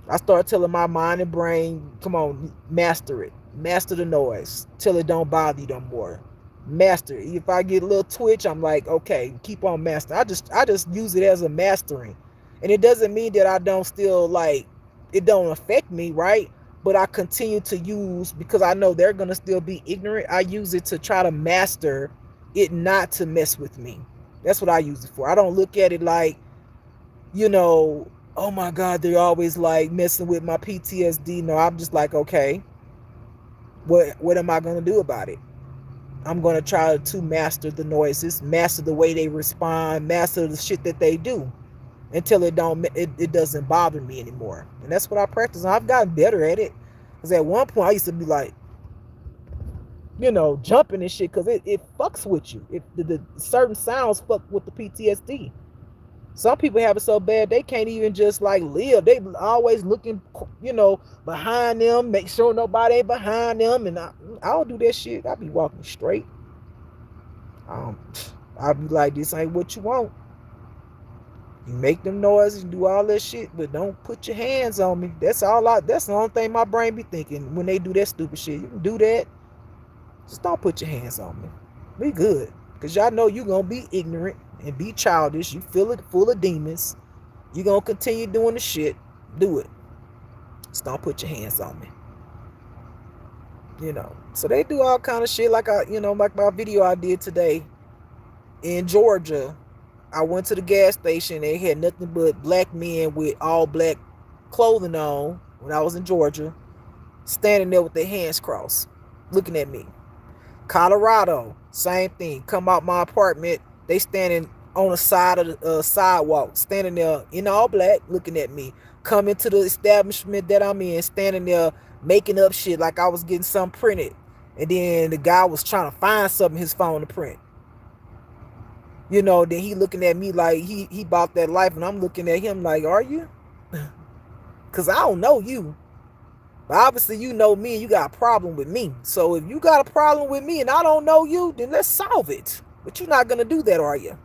[SPEAKER 1] I started telling my mind and brain, come on, master it. Master the noise till it don't bother you no more. Master it. If I get a little twitch, I'm like, okay, keep on mastering. I just use it as a mastering. And it doesn't mean that I don't still like, it don't affect me, right? But I continue to use, because I know they're going to still be ignorant. I use it to try to master it not to mess with me. That's what I use it for. I don't look at it like, you know, oh my God, they're always like messing with my PTSD. No, I'm just like, okay, what am I going to do about it? I'm going to try to master the noises, master the way they respond, master the shit that they do until it doesn't bother me anymore. And that's what I practice. And I've gotten better at it. Because at one point I used to be like, you know, jumping and shit because it fucks with you. The certain sounds fuck with the PTSD. Some people have it so bad they can't even just like live. They always looking, you know, behind them, make sure nobody ain't behind them. And I don't do that shit. I be walking straight. I'll be like, this ain't what you want. You make them noises, you do all that shit, but don't put your hands on me. That's the only thing my brain be thinking when they do that stupid shit. You can do that. Just don't put your hands on me. Be good. Because y'all know you're going to be ignorant and be childish. You feel it full of demons. You're going to continue doing the shit. Do it. Just don't put your hands on me. You know. So they do all kind of shit like like my video I did today in Georgia. I went to the gas station. They had nothing but black men with all black clothing on when I was in Georgia, standing there with their hands crossed, looking at me. Colorado, same thing. Come out my apartment, they standing on the side of the sidewalk, standing there in all black, looking at me. Come into the establishment that I'm in, standing there making up shit like I was getting something printed. And then the guy was trying to find something in his phone to print. You know, then he looking at me like he bought that life, and I'm looking at him like, are you? Because I don't know you. But obviously you know me and you got a problem with me. So if you got a problem with me and I don't know you, then let's solve it. But you're not going to do that, are you?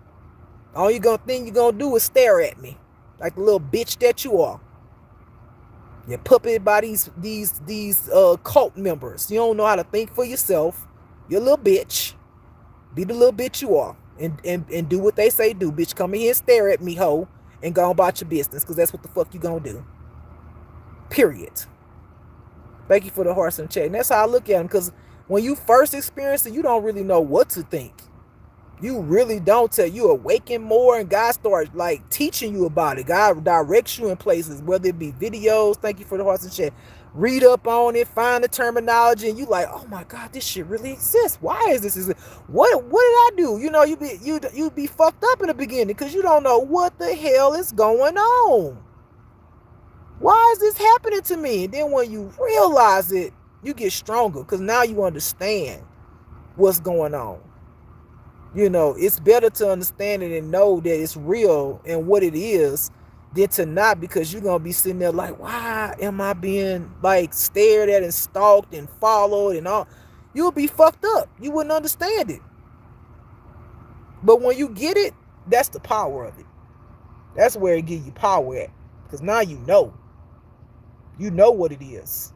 [SPEAKER 1] All you're going to do is stare at me like the little bitch that you are. You're puppeted by these cult members. You don't know how to think for yourself. You're a little bitch. Be the little bitch you are. And do what they say do, bitch. Come in here and stare at me, hoe, and go about your business, because that's what the fuck you gonna do. Period. Thank you for the hearts and chat. And that's how I look at them, because when you first experience it, you don't really know what to think. You really don't till you awaken more and God starts like teaching you about it. God directs you in places, whether it be videos. Thank you for the hearts and chat. Read up on it, find the terminology, and you like, oh my God, this shit really exists. Why is this? What did I do? You know, you be fucked up in the beginning because you don't know what the hell is going on. Why is this happening to me? And then when you realize it, you get stronger because now you understand what's going on. You know, it's better to understand it and know that it's real and what it is than to not, because you're gonna be sitting there like, why am I being like stared at and stalked and followed and all? You'll be fucked up. You wouldn't understand it. But when you get it, that's the power of it. That's where it gives you power at. Because now you know. You know what it is.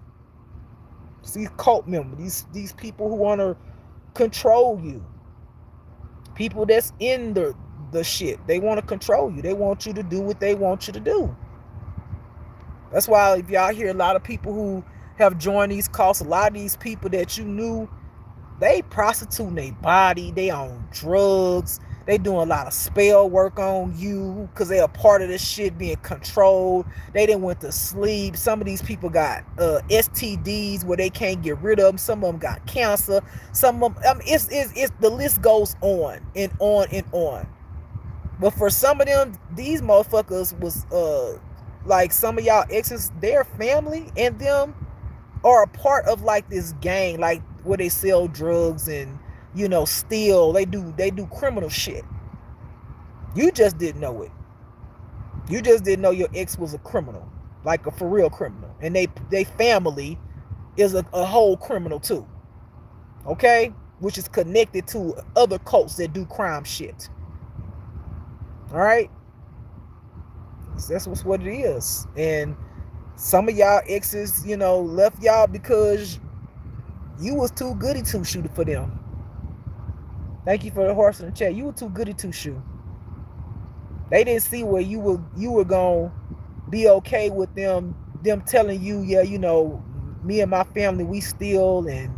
[SPEAKER 1] See, cult members, these people who want to control you. People that's in the shit. They want to control you. They want you to do what they want you to do. That's why if y'all hear a lot of people who have joined these cults, a lot of these people that you knew, they prostituting their body, they on drugs, they doing a lot of spell work on you because they are part of this shit being controlled. They didn't went to sleep. Some of these people got STDs where they can't get rid of them. Some of them got cancer. Some of them, I mean, it's the list goes on and on and on. But for some of them, these motherfuckers was like some of y'all exes, their family and them are a part of like this gang, like where they sell drugs and steal. They do criminal shit. You just didn't know it. You just didn't know your ex was a criminal, like a for real criminal, and they family is a whole criminal too. Okay, which is connected to other cults that do crime shit. All right, that's what it is. And some of y'all exes, left y'all because you was too goody two shooter for them. Thank you for the horse in the chat. You were too goody two shoe. They didn't see where you were gonna be okay with them telling you, yeah, me and my family, we steal and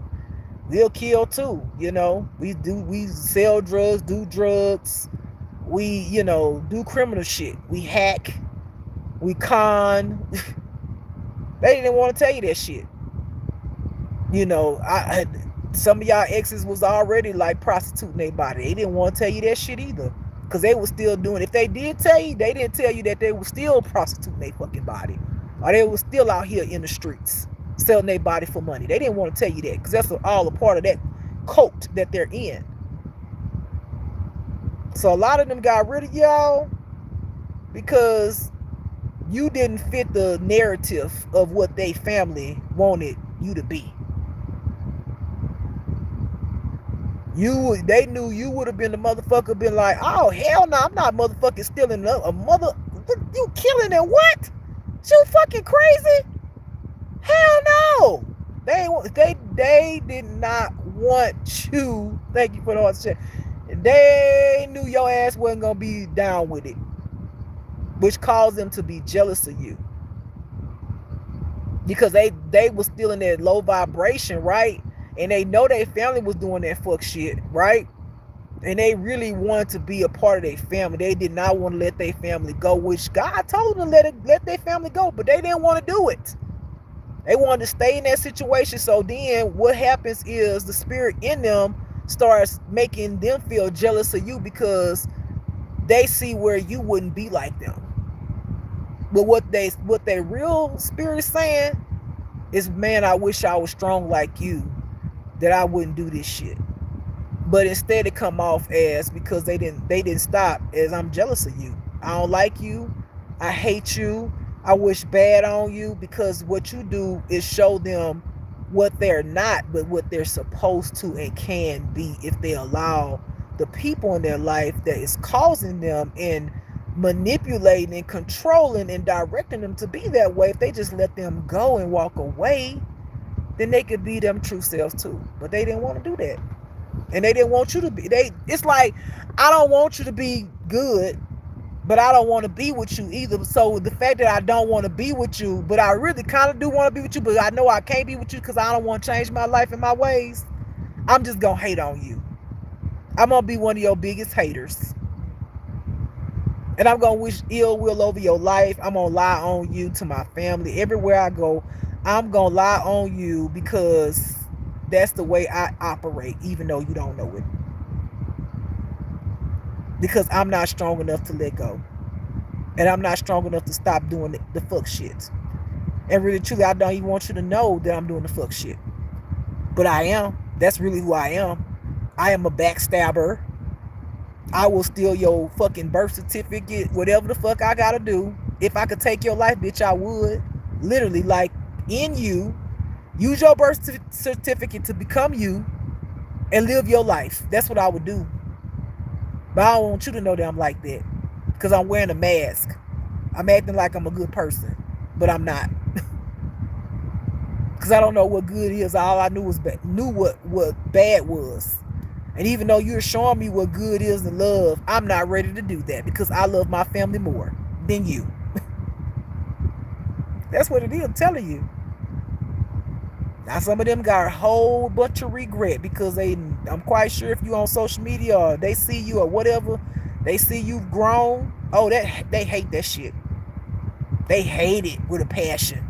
[SPEAKER 1] we'll kill too. We sell drugs, do drugs, we do criminal shit. We hack, we con. They didn't want to tell you that shit. Some of y'all exes was already like prostituting their body. They didn't want to tell you that shit either, because they were still doing. If they did tell you, they didn't tell you that they were still prostituting their fucking body, or they were still out here in the streets selling their body for money. They didn't want to tell you that, because that's all a part of that cult that they're in. So a lot of them got rid of y'all because you didn't fit the narrative of what they family wanted you to be. They knew you would have been the motherfucker, been like, oh hell no, I'm not motherfucking stealing a mother. You killing and what? You fucking crazy? Hell no. They did not want you. Thank you for the shit. They knew your ass wasn't gonna be down with it, which caused them to be jealous of you, because they was still in that low vibration, right? And they know their family was doing that fuck shit, right? And they really wanted to be a part of their family. They did not want to let their family go, which God told them to let their family go, but they didn't want to do it. They wanted to stay in that situation. So then what happens is the spirit in them starts making them feel jealous of you, because they see where you wouldn't be like them. But what their real spirit is saying is, man, I wish I was strong like you, that I wouldn't do this shit. But instead it come off as, because they didn't stop, as I'm jealous of you. I don't like you. I hate you. I wish bad on you, because what you do is show them what they're not, but what they're supposed to and can be, if they allow the people in their life that is causing them and manipulating and controlling and directing them to be that way. If they just let them go and walk away, then they could be them true selves too. But they didn't want to do that. And they didn't want you to be. It's like, I don't want you to be good, but I don't want to be with you either. So the fact that I don't want to be with you, but I really kind of do want to be with you, but I know I can't be with you because I don't want to change my life and my ways, I'm just going to hate on you. I'm going to be one of your biggest haters. And I'm going to wish ill will over your life. I'm going to lie on you to my family. Everywhere I go, I'm going to lie on you, because that's the way I operate, even though you don't know it. Because I'm not strong enough to let go. And I'm not strong enough to stop doing the fuck shit. And really, truly, I don't even want you to know that I'm doing the fuck shit. But I am. That's really who I am. I am a backstabber. I will steal your fucking birth certificate, whatever the fuck I gotta do. If I could take your life, bitch, I would. Literally, like, in you, use your birth certificate to become you and live your life. That's what I would do. But I don't want you to know that I'm like that, because I'm wearing a mask. I'm acting like I'm a good person, but I'm not. Because I don't know what good is. All I knew was what bad was. And even though you're showing me what good is and love, I'm not ready to do that, because I love my family more than you. That's what it is, I'm telling you. Now, some of them got a whole bunch of regret, because I'm quite sure if you on social media or they see you or whatever, they see you've grown. Oh, they hate that shit. They hate it with a passion.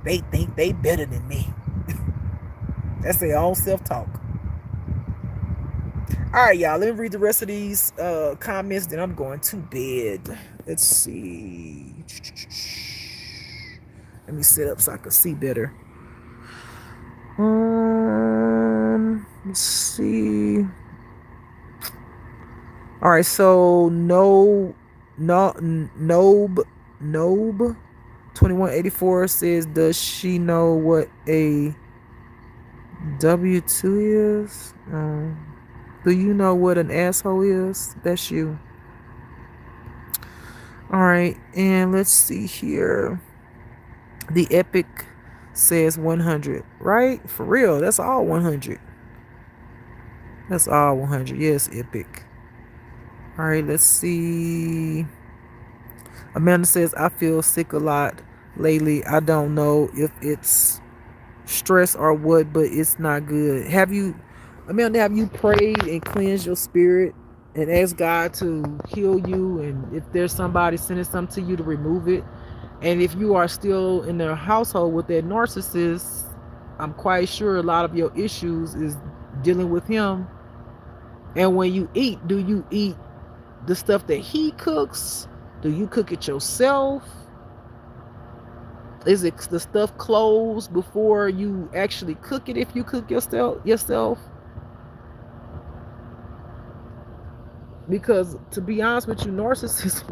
[SPEAKER 1] They think they better than me. That's their own self-talk. All right, y'all. Let me read the rest of these comments. Then I'm going to bed. Let's see. Let me sit up so I can see better. Let's see. All right. So Nob 2184 says, does she know what a W2 is? Do you know what an asshole is? That's you. All right, and let's see here. The Epic says 100, right? For real, that's all 100. That's all 100. Yes, Epic. All right, let's see. Amanda says, I feel sick a lot lately. I don't know if it's stress or what, but it's not good. Amanda, have you prayed and cleansed your spirit and asked God to heal you? And if there's somebody sending something to you, to remove it? And if you are still in their household with that narcissist, I'm quite sure a lot of your issues is dealing with him. And when you eat, do you eat the stuff that he cooks? Do you cook it yourself? Is it the stuff closed before you actually cook it, if you cook yourself? Because to be honest with you, narcissists,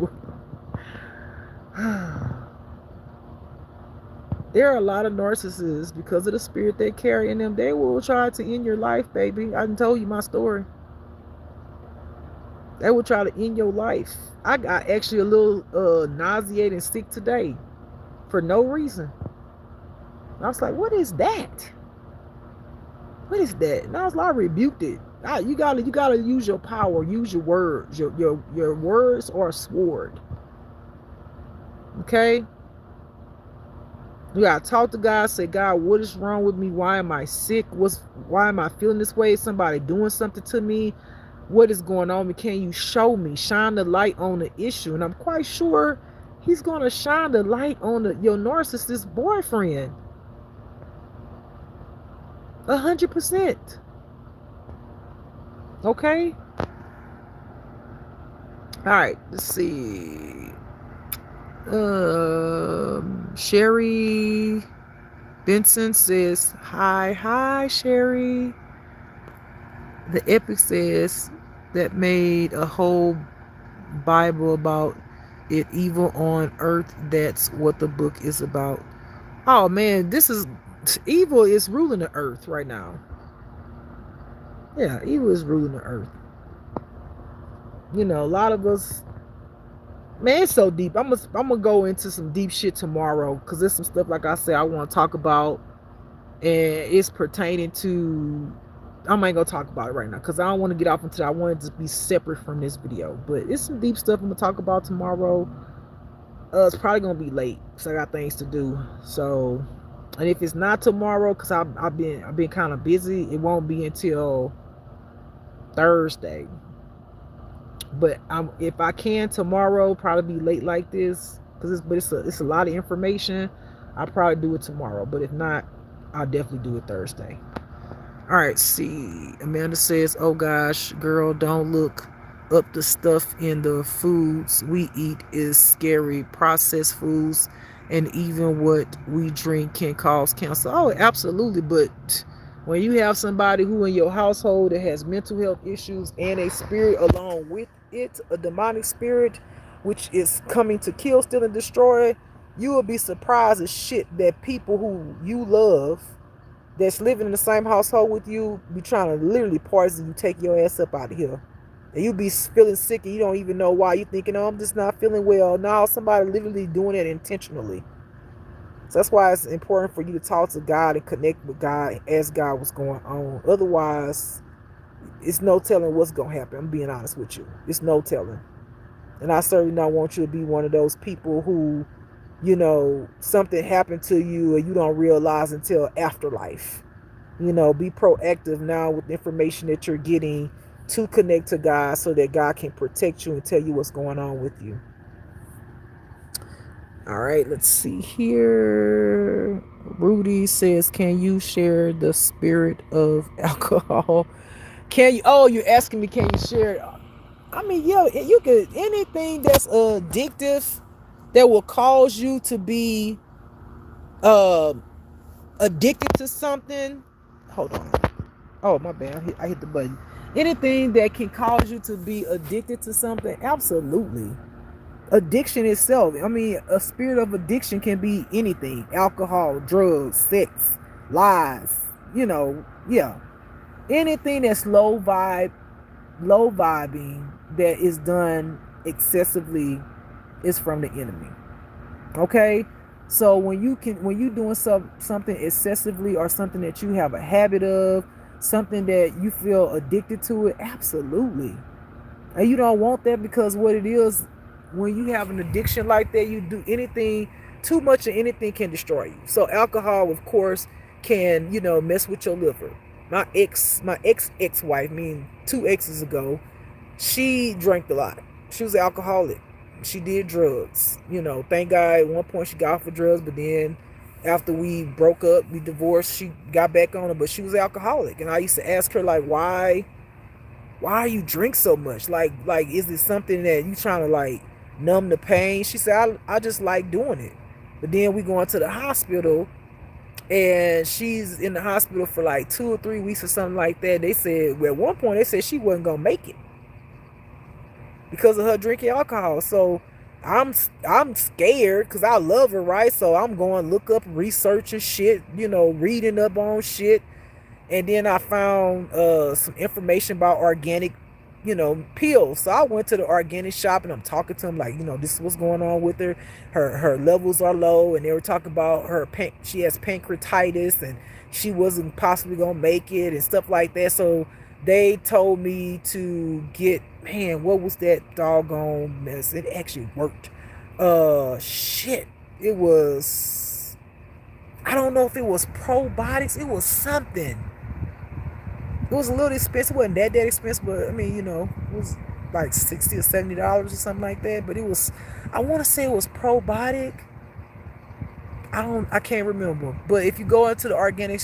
[SPEAKER 1] there are a lot of narcissists, because of the spirit they carry in them, they will try to end your life, baby. I done told you my story. They will try to end your life. I got actually a little nauseated and sick today for no reason. I was like, what is that? What is that? And I was like, I rebuked it. You gotta use your power, use your words. Your words are a sword. Okay? You gotta talk to God, say, God, what is wrong with me? Why am I sick? Why am I feeling this way? Somebody doing something to me? What is going on? Can you show me? Shine the light on the issue. And I'm quite sure he's gonna shine the light on your narcissist boyfriend. 100%. Okay? Alright, let's see. Sherry Benson says, hi, Sherry. The Epic says that made a whole Bible about it, evil on earth. That's what the book is about. Oh man, evil is ruling the earth right now. Yeah, evil is ruling the earth. You know, a lot of us, man, it's so deep. I'm gonna go into some deep shit tomorrow, because there's some stuff, like I said, I want to talk about, and it's pertaining to, I ain't gonna talk about it right now, because I don't want to get off into that. I want it to be separate from this video, but it's some deep stuff I'm gonna talk about tomorrow. It's probably gonna be late, because I got things to do. So, and if it's not tomorrow, because I've been kind of busy, it won't be until Thursday. But if I can tomorrow, probably be late like this, because it's a lot of information. I'll probably do it tomorrow, but if not, I'll definitely do it Thursday. All right, see, Amanda says, oh gosh, girl, don't look up the stuff in the foods we eat is scary. Processed foods and even what we drink can cause cancer. Oh, absolutely. But when you have somebody who in your household that has mental health issues and a spirit along with it, a demonic spirit, which is coming to kill, steal, and destroy, you will be surprised as shit that people who you love that's living in the same household with you be trying to literally poison you, take your ass up out of here. And you be feeling sick and you don't even know why. You thinking, oh, I'm just not feeling well. No, somebody literally doing it intentionally. So that's why it's important for you to talk to God and connect with God as God was going on. Otherwise, it's no telling what's going to happen. I'm being honest with you. It's no telling. And I certainly don't want you to be one of those people who, something happened to you and you don't realize until afterlife. Be proactive now with the information that you're getting to connect to God so that God can protect you and tell you what's going on with you. All right, let's see here. Rudy says, can you share the spirit of alcohol? Can you? Oh, you're asking me, can you share it? I mean, yeah, you could. Anything that's addictive that will cause you to be uh, addicted to something. Hold on. Oh, my bad. I hit the button. Anything that can cause you to be addicted to something, absolutely. Addiction itself, I mean, a spirit of addiction can be anything: alcohol, drugs, sex, lies, yeah. Anything that's low vibing that is done excessively is from the enemy. Okay? So when you doing something excessively, or something that you have a habit of, something that you feel addicted to it, absolutely. And you don't want that, because what it is, when you have an addiction like that, you do anything, too much of anything can destroy you. So alcohol, of course, can, mess with your liver. My ex-wife, mean 2 exes ago, she drank a lot. She was an alcoholic. She did drugs. Thank God at one point she got off of drugs, but then after we broke up, we divorced, she got back on it, but she was an alcoholic. And I used to ask her, like, why you drink so much? Like is it something that you trying to like numb the pain? She said, I just like doing it. But then we going to the hospital, and she's in the hospital for like 2 or 3 weeks or something like that. They said, well, at one point they said she wasn't gonna make it because of her drinking alcohol. So I'm scared, because I love her, right? So I'm going look up research and shit, reading up on shit. And then I found some information about organic, pills. So I went to the organic shop and I'm talking to them like, this is what's going on with her. Her levels are low, and they were talking about she has pancreatitis and she wasn't possibly gonna make it and stuff like that. So they told me to get, man, what was that doggone mess? It actually worked. Shit. It was, I don't know if it was probiotics. It was something. It was a little expensive. It wasn't that expensive, but I mean, it was like $60 or $70 or something like that. But it was, I want to say it was probiotic. I can't remember. But if you go into the organic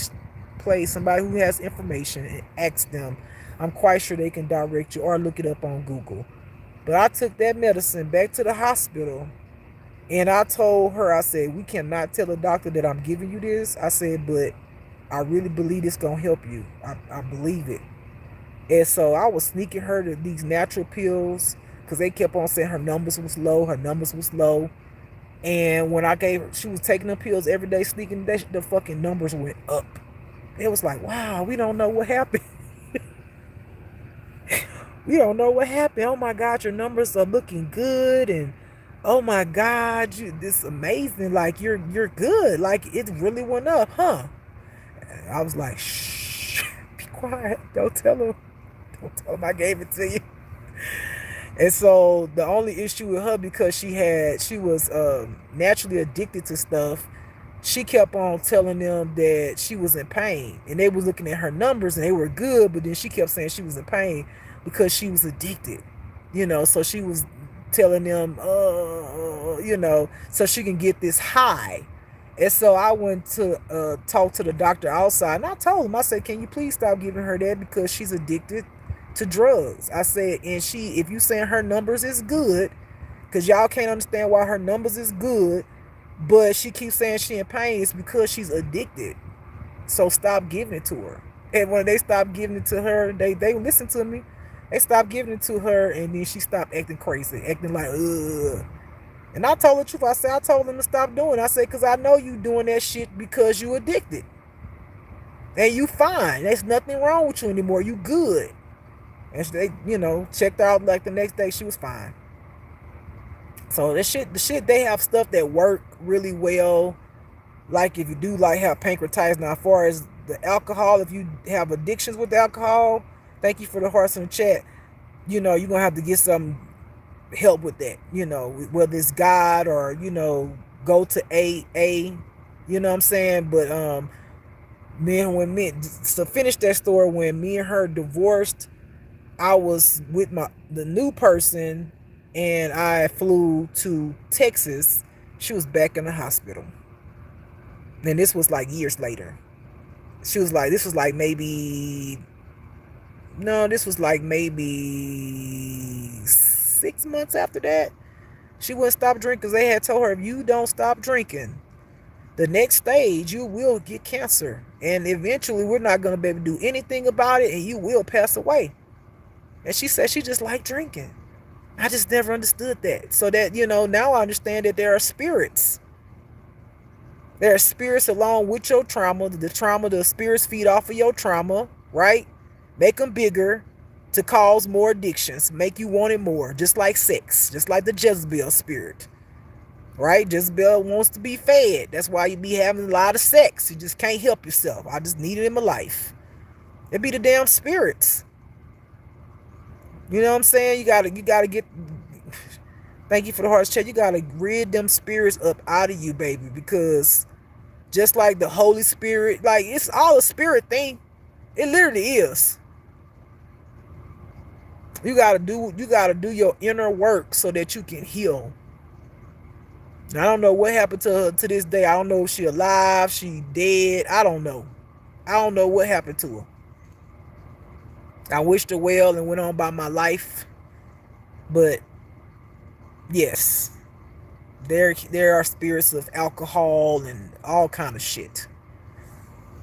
[SPEAKER 1] place, somebody who has information, and ask them, I'm quite sure they can direct you, or look it up on Google. But I took that medicine back to the hospital, and I told her, I said, we cannot tell the doctor that I'm giving you this. I said, but I really believe this gonna help you. I believe it. And so I was sneaking her to these natural pills, because they kept on saying her numbers was low. And when I gave her, she was taking the pills every day, sneaking, the fucking numbers went up. It was like, wow, we don't know what happened. We don't know what happened. Oh my God, your numbers are looking good, and oh my God, this is amazing. Like you're good. Like it really went up, huh? I was like, shh, be quiet. Don't tell him. Don't tell him I gave it to you. And so the only issue with her, because she was naturally addicted to stuff, she kept on telling them that she was in pain. And they was looking at her numbers and they were good, but then she kept saying she was in pain because she was addicted. So she was telling them, so she can get this high. And so I went to talk to the doctor outside, and I told him, I said, can you please stop giving her that, because she's addicted to drugs. I said, and if you saying her numbers is good, because y'all can't understand why her numbers is good, but she keeps saying she in pain, it's because she's addicted. So stop giving it to her. And when they stopped giving it to her, they listened to me. They stopped giving it to her, and then she stopped acting crazy, acting like, ugh. And I told the truth. I told them to stop doing it. I said, because I know you doing that shit because you addicted. And you fine. There's nothing wrong with you anymore. You good. And they, checked out like the next day. She was fine. So the shit, they have stuff that work really well. Like if you do like have pancreatitis. Now, as far as the alcohol, if you have addictions with alcohol, thank you for the hearts in the chat. You're gonna have to get some help with that. Whether it's God or go to AA. You know what I'm saying? But to finish that story, when me and her divorced, I was with the new person, and I flew to Texas. She was back in the hospital, and this was like years later. This was like maybe, no, this was like maybe 6 months after that. She wouldn't stop drinking because they had told her, if you don't stop drinking, the next stage, you will get cancer. And eventually, we're not going to be able to do anything about it, and you will pass away. And she said she just liked drinking. I just never understood that. So that, now I understand that there are spirits. There are spirits along with your trauma. The spirits feed off of your trauma, right? Make them bigger to cause more addictions. Make you want it more. Just like sex. Just like the Jezebel spirit. Right? Jezebel wants to be fed. That's why you be having a lot of sex. You just can't help yourself. I just need it in my life. It be the damn spirits. You know what I'm saying? You gotta get. Thank you for the heart's chat. You gotta rid them spirits up out of you, baby, because just like the Holy Spirit, like it's all a spirit thing. It literally is. You gotta do your inner work so that you can heal. I don't know what happened to her to this day. I don't know if she alive, she dead. I don't know. I don't know what happened to her. I wished her well and went on by my life. But yes, there are spirits of alcohol and all kind of shit.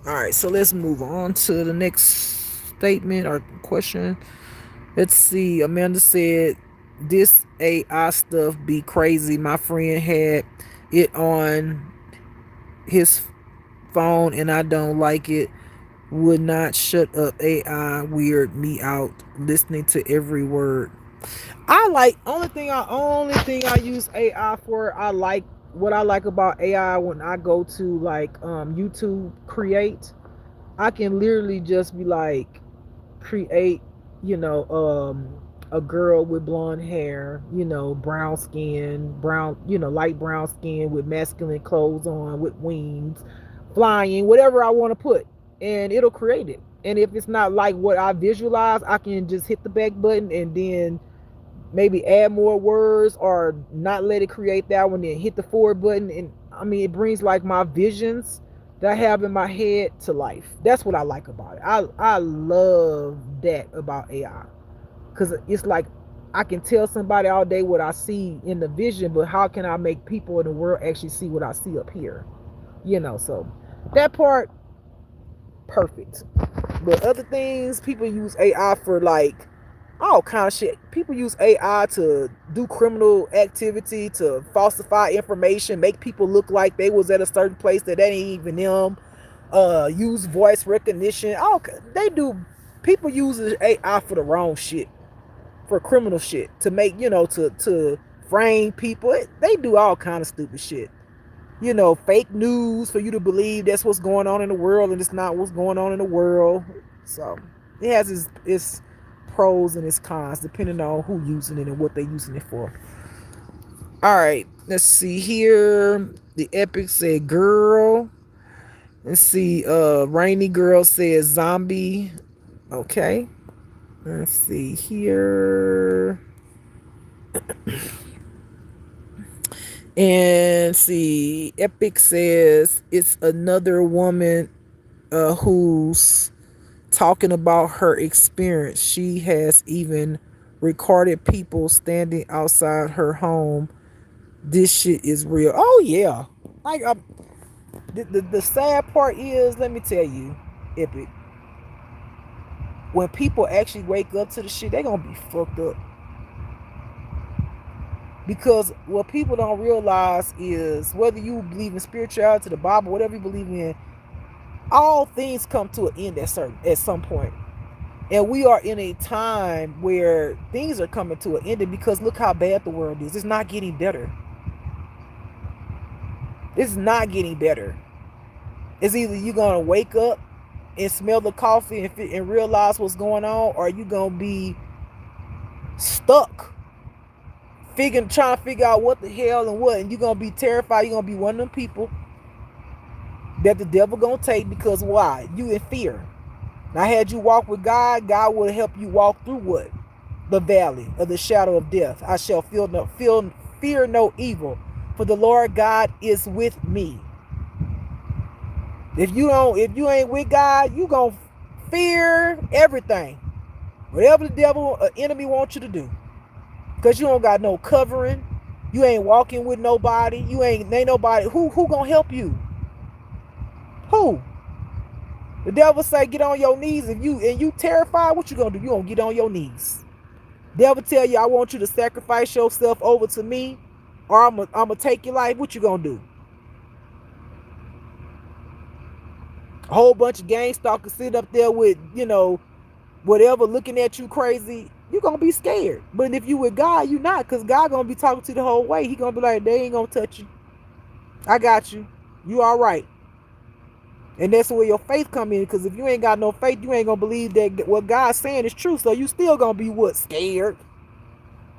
[SPEAKER 1] All right, so let's move on to the next statement or question. Let's see. Amanda said, this AI stuff be crazy. My friend had it on his phone and I don't like it. Would not shut up. AI weird me out listening to every word. I like only thing I use AI for. What I like about AI when I go to like YouTube create. I can literally just be like create, a girl with blonde hair, brown skin, light brown skin with masculine clothes on, with wings, flying, whatever I want to put, and it'll create it. And if it's not like what I visualize, I can just hit the back button and then maybe add more words or not let it create that one, then hit the forward button. And I mean, it brings like my visions that I have in my head to life. That's what I like about it. I love that about AI, because it's like I can tell somebody all day what I see in the vision, but how can I make people in the world actually see what I see up here? So that part, perfect. But other things, people use AI for like all kind of shit. People use AI to do criminal activity, to falsify information, make people look like they was at a certain place that ain't even them. Use voice recognition. All they do. People use AI for the wrong shit, for criminal shit, to make to frame people. They do all kind of stupid shit. Fake news for you to believe that's what's going on in the world, and it's not what's going on in the world. So it has its pros and its cons depending on who using it and what they're using it for. All right, let's see here. The Epic said girl. Let's see. Rainy Girl says zombie. Okay. Let's see here. And see, Epic says it's another woman who's talking about her experience. She has even recorded people standing outside her home. This shit is real. Oh yeah. Like the sad part is, let me tell you, Epic. when people actually wake up to the shit, they're gonna be fucked up. Because what people don't realize is whether you believe in spirituality, the Bible, whatever you believe in, all things come to an end at some point. And we are in a time where things are coming to an end because look how bad the world is. It's not getting better. It's not getting better. It's either you're going to wake up and smell the coffee and realize what's going on, or you're going to be stuck trying to figure out what the hell and what. And you're going to be terrified. You're going to be one of them people that the devil going to take because why? You in fear. Now, had you walk with God, God will help you walk through what? The valley of the shadow of death. I shall fear no evil, for the Lord God is with me. If you ain't with God, you gonna fear everything. Whatever the devil or enemy wants you to do. Because you don't got no covering. You ain't walking with nobody. You ain't nobody. Who gonna help you? Who? The devil say get on your knees. If you terrified, what you gonna do? You gonna get on your knees. Devil tell you I want you to sacrifice yourself over to me, or I'm gonna take your life. What you gonna do? A whole bunch of gang stalkers sit up there with whatever looking at you crazy. You gonna be scared. But if you with God, you not, because God gonna be talking to you the whole way. He gonna be like, they ain't gonna touch you. I got you. You all right. And that's where your faith come in, because if you ain't got no faith, you ain't gonna believe that what God's saying is true. So you still gonna be what? Scared,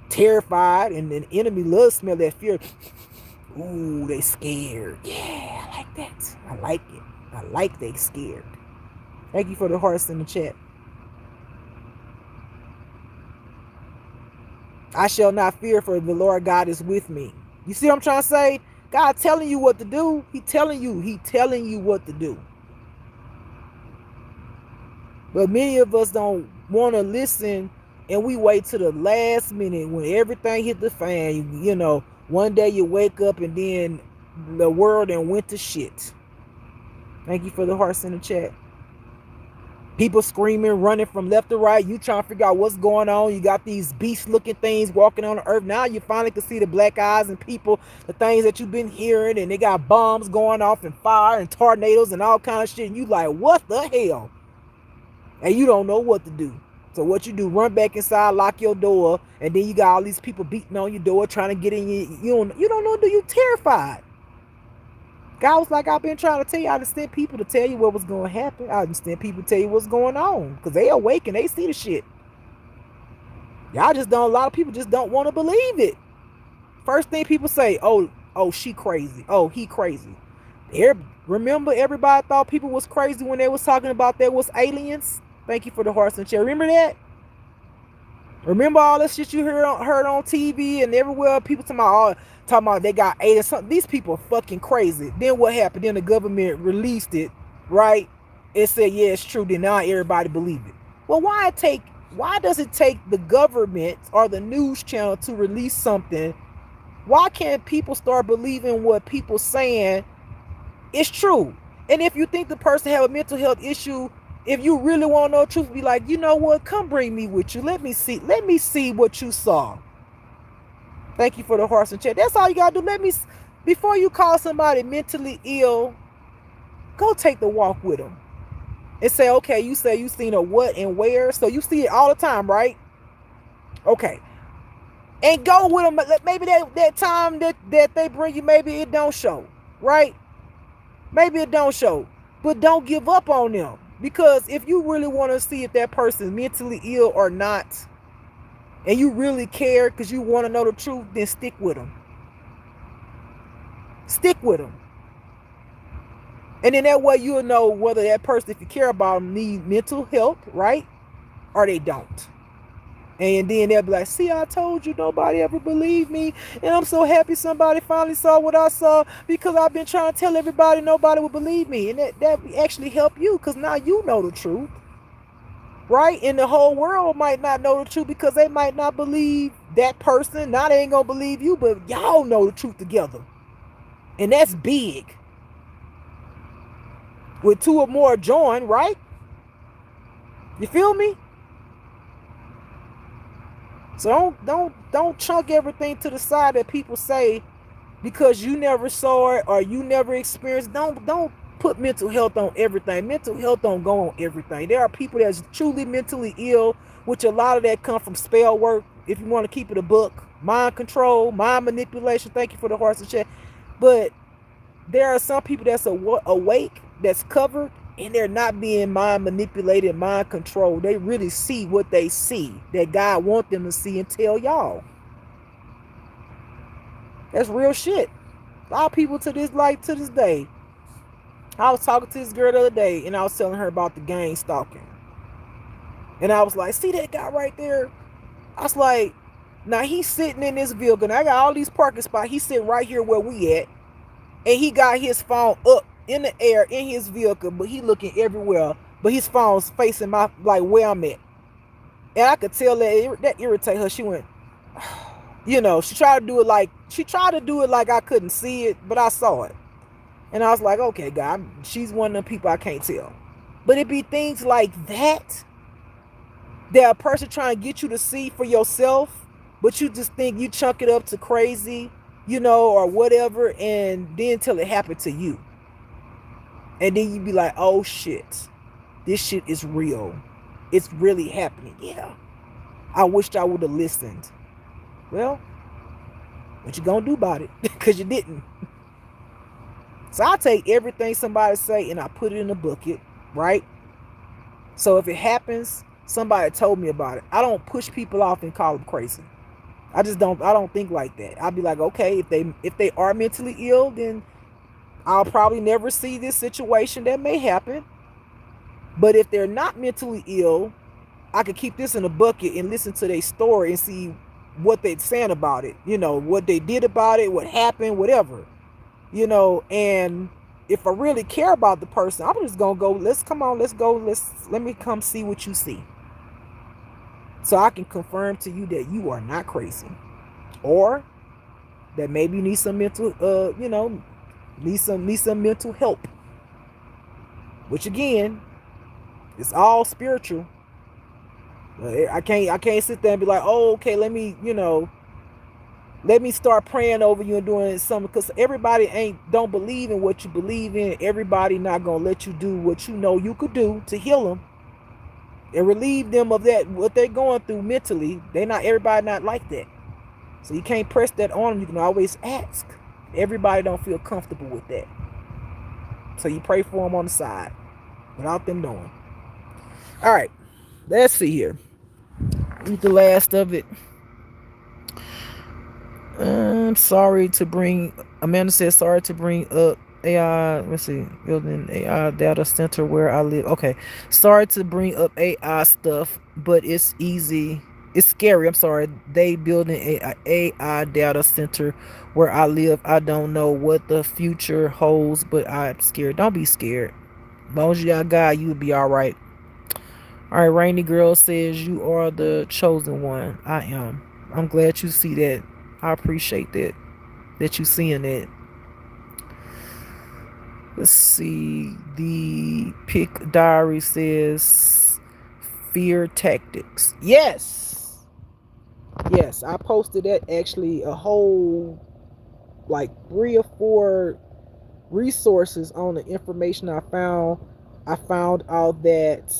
[SPEAKER 1] terrified, and the enemy loves smell that fear. Ooh, they scared. Yeah, I like that. I like it. I like they scared. Thank you for the hearts in the chat. I shall not fear, for the Lord God is with me. You see what I'm trying to say? God telling you what to do. He telling you what to do. But many of us don't want to listen, and we wait to the last minute when everything hit the fan. One day you wake up and then the world and went to shit. Thank you for the hearts in the chat. People screaming, running from left to right. You trying to figure out what's going on. You got these beast-looking things walking on the earth. Now you finally can see the black eyes and people, the things that you've been hearing, and they got bombs going off and fire and tornadoes and all kind of shit. And you like, what the hell? And you don't know what to do. So what you do, run back inside, lock your door, and then you got all these people beating on your door, trying to get in. You don't know, you terrified. God was like, I've been trying to tell you. I just sent people to tell you what was going to happen. I just sent people to tell you what's going on. Because they awake and they see the shit. Y'all just don't, a lot of people just don't want to believe it. First thing people say, oh, she crazy. Oh, he crazy. Remember everybody thought people was crazy when they was talking about there was aliens? Thank you for the hearts and chair. Remember that? Remember all that shit you heard on TV and everywhere? People talking about they got aliens. These people are fucking crazy. Then what happened? Then the government released it, right? It said, yeah, it's true. Then now everybody believe it. Well, why does it take the government or the news channel to release something? Why can't people start believing what people saying is true? And if you think the person have a mental health issue, if you really want to know the truth, be like, you know what? Come bring me with you. Let me see what you saw. Thank you for the hearts and chat. That's all you got to do. Before you call somebody mentally ill, go take the walk with them. And say, okay, you say you seen a what and where. So you see it all the time, right? Okay. And go with them. Maybe that time that they bring you, maybe it don't show, right? Maybe it don't show. But don't give up on them. Because if you really want to see if that person is mentally ill or not, and you really care because you want to know the truth, then stick with them. Stick with them. And then that way you'll know whether that person, if you care about them, need mental help, right? Or they don't. And then they'll be like, see, I told you, nobody ever believed me. And I'm so happy somebody finally saw what I saw, because I've been trying to tell everybody nobody would believe me. And that actually help you, because now you know the truth. Right? And the whole world might not know the truth because they might not believe that person. Now they ain't going to believe you, but y'all know the truth together. And that's big. With two or more join, right? You feel me? So don't chunk everything to the side that people say because you never saw it or you never experienced. Don't put mental health on everything. Mental health don't go on everything. There are people that's truly mentally ill, which a lot of that come from spell work. If you want to keep it a book, mind control, mind manipulation. Thank you for the horse and chat. But there are some people that's awake, that's covered, and they're not being mind manipulated, mind controlled. They really see what they see that God wants them to see and tell y'all. That's real shit. A lot of people to this day. I was talking to this girl the other day, and I was telling her about the gang stalking. And I was like, see that guy right there? I was like, now he's sitting in this vehicle. Now I got all these parking spots. He's sitting right here where we at. And he got his phone up in the air in his vehicle, but he looking everywhere. But his phone's facing my, like, where I'm at. And I could tell that irritate her. She went, you know, she tried to do it like I couldn't see it, but I saw it. And I was like, okay, God, she's one of the people I can't tell. But it be things like that a person trying to get you to see for yourself, but you just think you chunk it up to crazy, you know, or whatever, and then till it happened to you. And then you be like, oh shit, this shit is real. It's really happening. Yeah. I wished I would have listened. Well, what you gonna do about it? Because you didn't. So I take everything somebody say and I put it in a bucket, right? So if it happens, somebody told me about it. I don't push people off and call them crazy. I don't think like that. I'll be like, okay, if they are mentally ill, then I'll probably never see this situation that may happen. But if they're not mentally ill, I could keep this in a bucket and listen to their story and see what they're saying about it. You know, what they did about it, what happened, whatever. You know, and if I really care about the person, I'm just gonna go, let me come see what you see. So I can confirm to you that you are not crazy. Or that maybe you need some mental need some mental help. Which again, it's all spiritual. I can't sit there and be like, oh, okay, let me start praying over you and doing something, because everybody don't believe in what you believe in. Everybody not gonna let you do what you know you could do to heal them and relieve them of that what they're going through mentally. Everybody not like that, so you can't press that on them. You can always ask. Everybody don't feel comfortable with that, so you pray for them on the side without them knowing. All right, let's see here. Read the last of it. Amanda says, sorry to bring up AI. Let's see, building AI data center where I live. Okay, sorry to bring up AI stuff, but it's easy. It's scary. I'm sorry. They building a AI data center where I live. I don't know what the future holds, but I'm scared. Don't be scared. As long as you got God, you'll be all right. All right, Rainy Girl says, you are the chosen one. I am. I'm glad you see that. I appreciate that you seeing that. Let's see. The Pick Diary says, fear tactics. Yes, I posted that, actually, a whole like 3 or 4 resources on the information I found. I found out that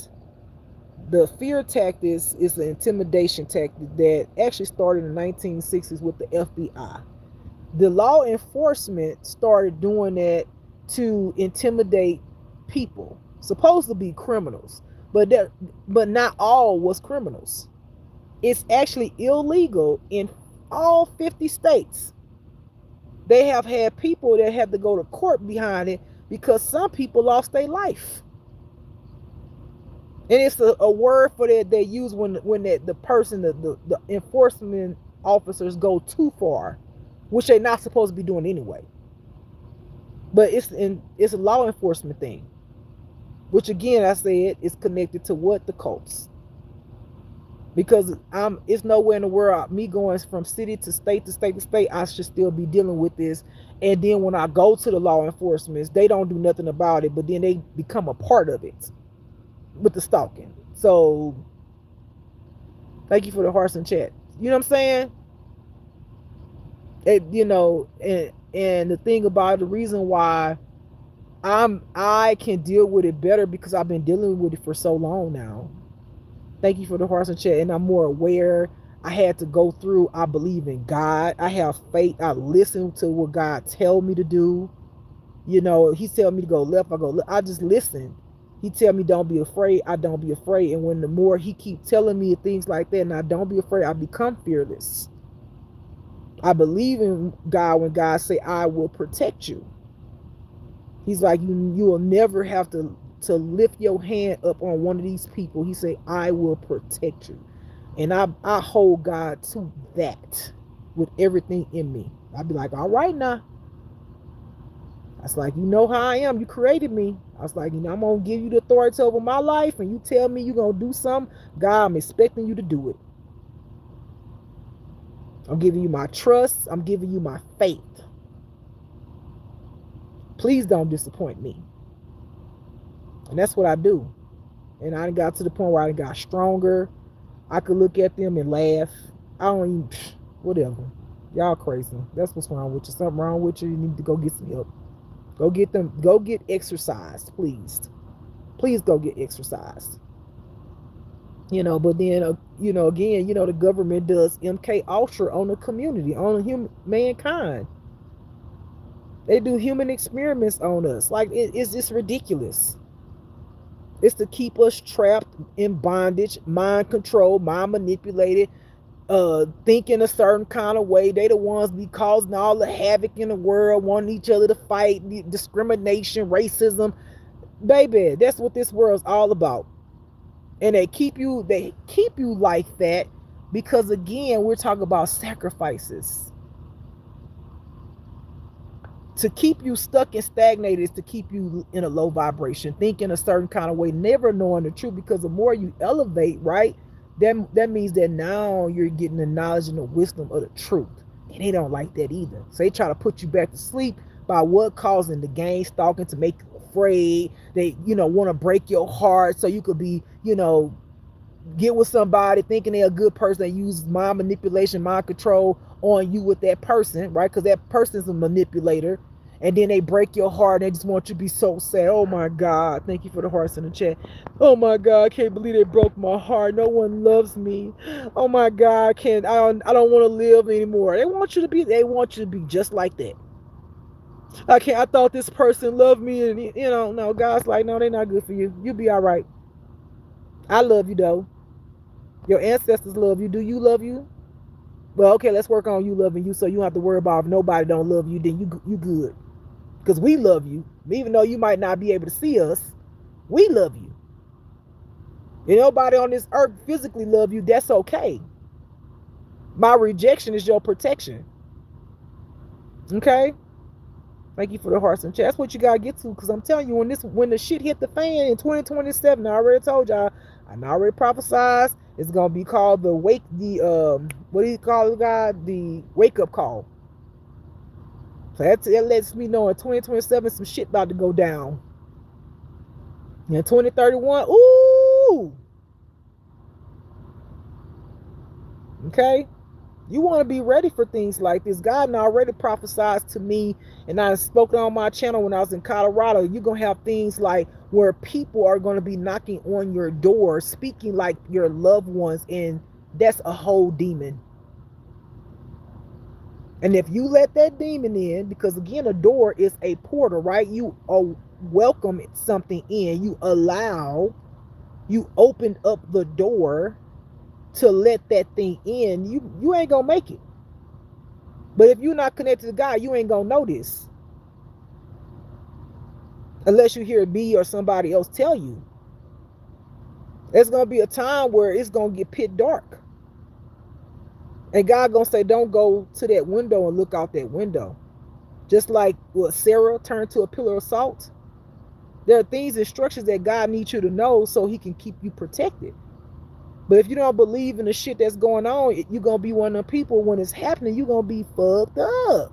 [SPEAKER 1] the fear tactics is an intimidation tactic that actually started in the 1960s with the FBI. The law enforcement started doing that to intimidate people, supposed to be criminals, but not all was criminals. It's actually illegal in all 50 states. They have had people that had to go to court behind it because some people lost their life. And it's a word for that they use when the person, the enforcement officers go too far, which they're not supposed to be doing anyway. But it's a law enforcement thing, which again I said is connected to what? The cults. Because it's nowhere in the world me going from city to state to state to state, I should still be dealing with this. And then when I go to the law enforcement, they don't do nothing about it, but then they become a part of it with the stalking. So thank you for the hearts and chat. You know what I'm saying? And the thing about the reason why I can deal with it better because I've been dealing with it for so long now. Thank you for the hearts and chat. And I'm more aware. I had to go through. I believe in God. I have faith. I listen to what God tell me to do. He tell me to go left, I go left. I just listen. He tell me don't be afraid. I don't be afraid. And when the more he keep telling me things like that, and I don't be afraid, I become fearless. I believe in God when God say I will protect you. He's like, you will never have to lift your hand up on one of these people. He say, I will protect you. And I hold God to that with everything in me. I'd be like, all right now. I was like, you know how I am. You created me. I was like, I'm going to give you the authority over my life, and you tell me you're going to do something. God, I'm expecting you to do it. I'm giving you my trust. I'm giving you my faith. Please don't disappoint me. And that's what I do. And I got to the point where I got stronger. I could look at them and laugh. I don't even, whatever. Y'all crazy. That's what's wrong with you. Something wrong with you. You need to go get some help. Go get exercised, please. Please go get exercised. But then, again, the government does MK Ultra on the community, on mankind. They do human experiments on us. Like, it's just ridiculous. It's to keep us trapped in bondage, mind control, mind manipulated, thinking a certain kind of way. They the ones be causing all the havoc in the world, wanting each other to fight, discrimination, racism. Baby, that's what this world's all about. And they keep you like that because, again, we're talking about sacrifices. To keep you stuck and stagnated is to keep you in a low vibration, thinking a certain kind of way, never knowing the truth. Because the more you elevate, right, that means that now you're getting the knowledge and the wisdom of the truth. And they don't like that either. So they try to put you back to sleep by what causing the gang stalking, to make you afraid. They, want to break your heart so you could be, get with somebody thinking they're a good person that uses mind manipulation, mind control on you with that person, right? Because that person's a manipulator. And then they break your heart and they just want you to be so sad. Oh my God. Thank you for the hearts in the chat. Oh my God. I can't believe they broke my heart. No one loves me. Oh my God. I don't want to live anymore. They want you to be just like that. I thought this person loved me, and no, God's like, no, they're not good for you. You'll be all right. I love you though. Your ancestors love you. Do you love you? Well, okay, let's work on you loving you, so you don't have to worry about if nobody don't love you, then you good. Because we love you. Even though you might not be able to see us, we love you. And nobody on this earth physically love you, that's okay. My rejection is your protection. Okay? Thank you for the hearts and chat. That's what you gotta get to, because I'm telling you, when the shit hit the fan in 2027, I already told y'all, I already prophesied, it's gonna be called the what do you call it, God? The wake up call. So that lets me know in 2027 some shit about to go down. In 2031, ooh. Okay? You want to be ready for things like this. God already prophesied to me, and I spoke on my channel when I was in Colorado. You're going to have things like where people are going to be knocking on your door, speaking like your loved ones, and that's a whole demon. And if you let that demon in, because again, a door is a portal, right? You welcome something in. You open up the door to let that thing in. You ain't gonna make it. But if you're not connected to God, you ain't gonna know this, unless you hear me or somebody else tell you. There's gonna be a time where it's gonna get pitch dark, and God gonna say, don't go to that window and look out that window. Just like what Sarah turned to a pillar of salt. There are things, instructions that God needs you to know so he can keep you protected. But if you don't believe in the shit that's going on, you're going to be one of the people, when it's happening, you're going to be fucked up.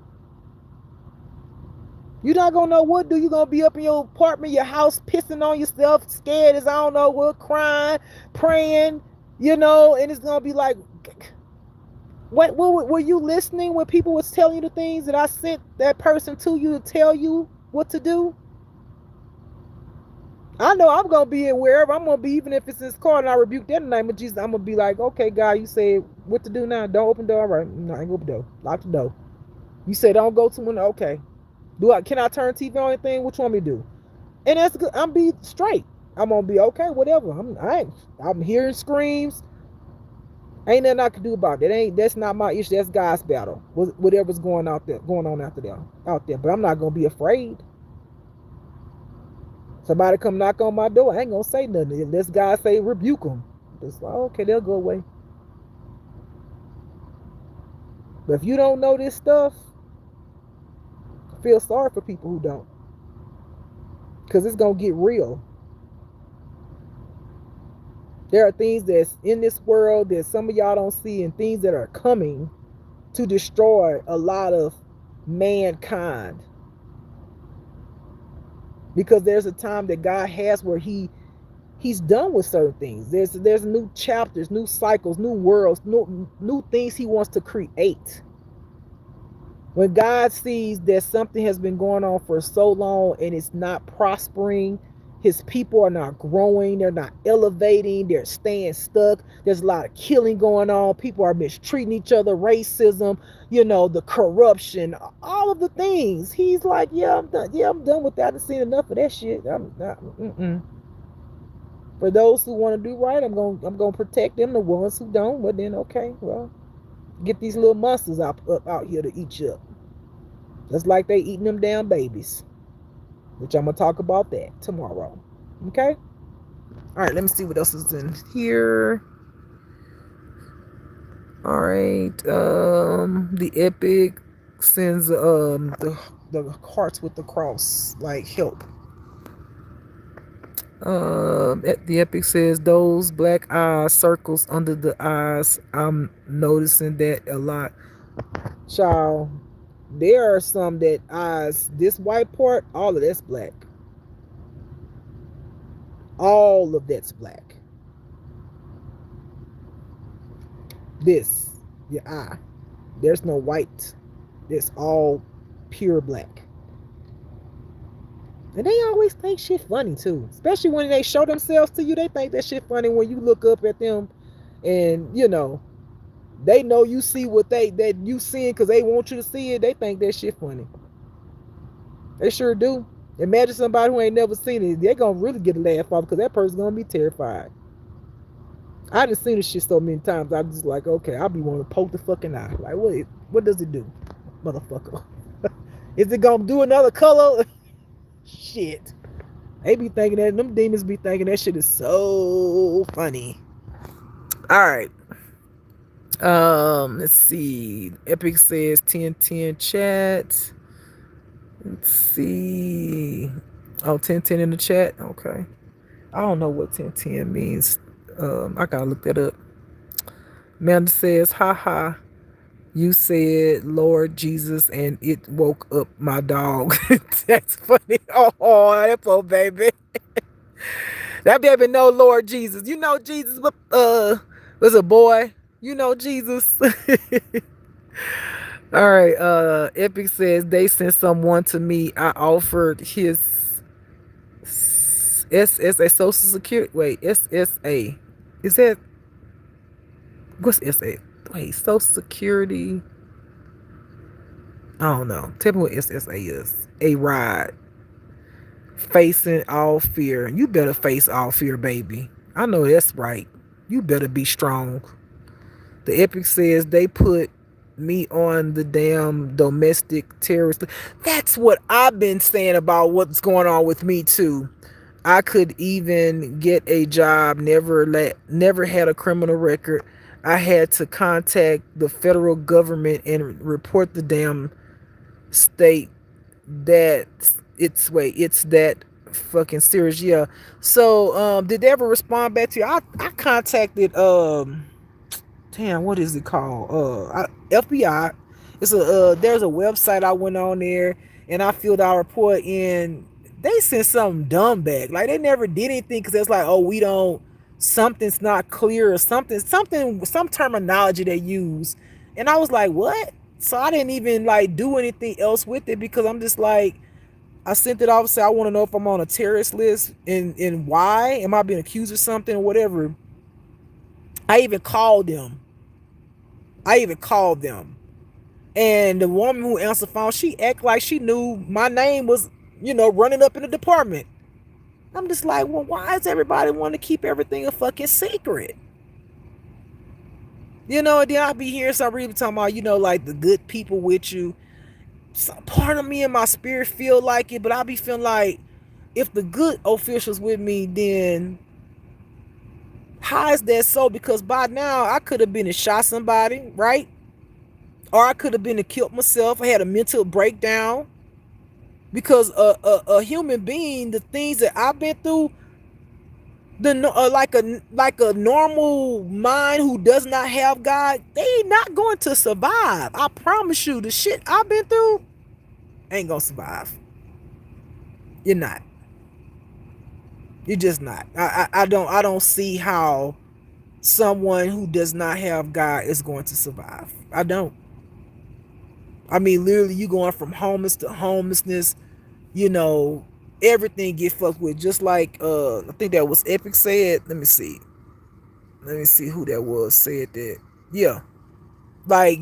[SPEAKER 1] You're not going to know what to do. You're going to be up in your apartment, your house, pissing on yourself, scared as I don't know what, crying, praying, and it's going to be like, What were you listening when people was telling you the things that I sent that person to you to tell you what to do? I know I'm gonna be in wherever I'm gonna be, even if it's in this car, and I rebuke that in the name of Jesus. I'm gonna be like, okay, God, you said what to do now. Don't open the door. All right, no, I ain't open the door. Lock the door. You said don't go to window. Okay. Do I? Can I turn TV on anything? What you want me to do? And that's good. I'm be straight. I'm gonna be okay. Whatever. I'm hearing screams. Ain't nothing I can do about that. That's not my issue. That's God's battle. Whatever's going on out there. But I'm not gonna be afraid. Somebody come knock on my door, I ain't gonna say nothing unless God say rebuke them. It's like, okay, they'll go away. But if you don't know this stuff, feel sorry for people who don't, because it's gonna get real. There are things that's in this world that some of y'all don't see, and things that are coming to destroy a lot of mankind. Because there's a time that God has where He's done with certain things. There's new chapters, new cycles, new worlds, new things He wants to create. When God sees that something has been going on for so long and it's not prospering, His people are not growing, they're not elevating, they're staying stuck. There's a lot of killing going on. People are mistreating each other, racism, the corruption, all of the things. He's like, yeah, I'm done. Yeah, I'm done with that. I've seen enough of that shit. I'm not. For those who want to do right, I'm gonna protect them. The ones who don't, well then okay, well, get these little monsters up out here to eat you up. Just like they eating them damn babies. Which I'm gonna talk about that tomorrow. Okay? Alright, let me see what else is in here. Alright. The epic sends the hearts with the cross, like help. The epic says those black eyes, circles under the eyes. I'm noticing that a lot. Child, there are some that eyes, this white part, all of that's black. All of that's black. This, your eye, there's no white. It's all pure black. And they always think shit funny too. Especially when they show themselves to you, they think that shit funny when you look up at them and they know you see what that you seeing because they want you to see it. They think that shit funny. They sure do. Imagine somebody who ain't never seen it. They're gonna really get a laugh off because that person's gonna be terrified. I done seen this shit so many times. I'm just like, okay, I'll be wanting to poke the fucking eye. Like, what does it do, motherfucker? Is it gonna do another color? Shit. They be thinking that, them demons be thinking that shit is so funny. Alright. Let's see. Epic says 1010 chat. Let's see. Oh, 1010 in the chat. Okay. I don't know what 1010 means. I gotta look that up. Amanda says, haha. You said Lord Jesus and it woke up my dog. That's funny. Oh, that poor baby. That baby know Lord Jesus. You know Jesus was a boy. You know Jesus. All right. Epic says they sent someone to me. I offered his SSA Social Security. Wait, SSA. Is that what's SA? Wait, Social Security. I don't know. Tell me what SSA is. A ride. Facing all fear. You better face all fear, baby. I know that's right. You better be strong. The Epic says they put me on the damn domestic terrorist. That's what I've been saying about what's going on with me too. I could even get a job, never had a criminal record. I had to contact the federal government and report the damn state that it's that fucking serious. Yeah. So did they ever respond back to you? I contacted damn, what is it called? FBI. It's there's a website I went on there and I filled out a report and they sent something dumb back. Like they never did anything because it's like, oh, we don't, something's not clear or some terminology they use. And I was like, what? So I didn't even like do anything else with it because I'm just like, I sent it off, say I want to know if I'm on a terrorist list and why. Am I being accused of something or whatever? I even called them. I even called them. And the woman who answered the phone, she act like she knew my name was, running up in the department. I'm just like, well, why does everybody want to keep everything a fucking secret? And then I be hearing some people talking about, like the good people with you. Some part of me in my spirit feel like it, but I be feeling like if the good officials with me, then how is that so? Because by now I could have been and shot somebody, right? Or I could have been and killed myself. I had a mental breakdown because a human being, the things that I've been through, like a normal mind who does not have God, they not going to survive. I promise you, the shit I've been through ain't gonna survive. You're not. You're just not. I don't see how someone who does not have God is going to survive. I don't. I mean, literally, you going from homeless to homelessness. You know, everything get fucked with. Just like I think that was Epic said. Let me see. Let me see who that was said that. Yeah, like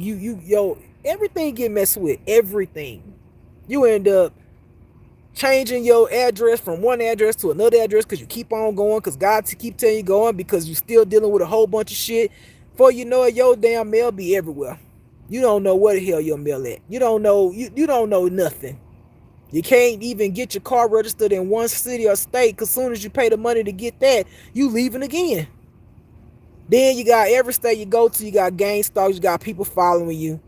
[SPEAKER 1] everything get messed with. Everything. You end up changing your address from one address to another address because you keep on going because God to keep telling you going because you still dealing with a whole bunch of shit. Before you know it, your damn mail be everywhere. You don't know where the hell your mail at. You don't know. You don't know nothing. You can't even get your car registered in one city or state because as soon as you pay the money to get that, you leaving again. Then you got every state you go to, you got gang stalks, you got people following you.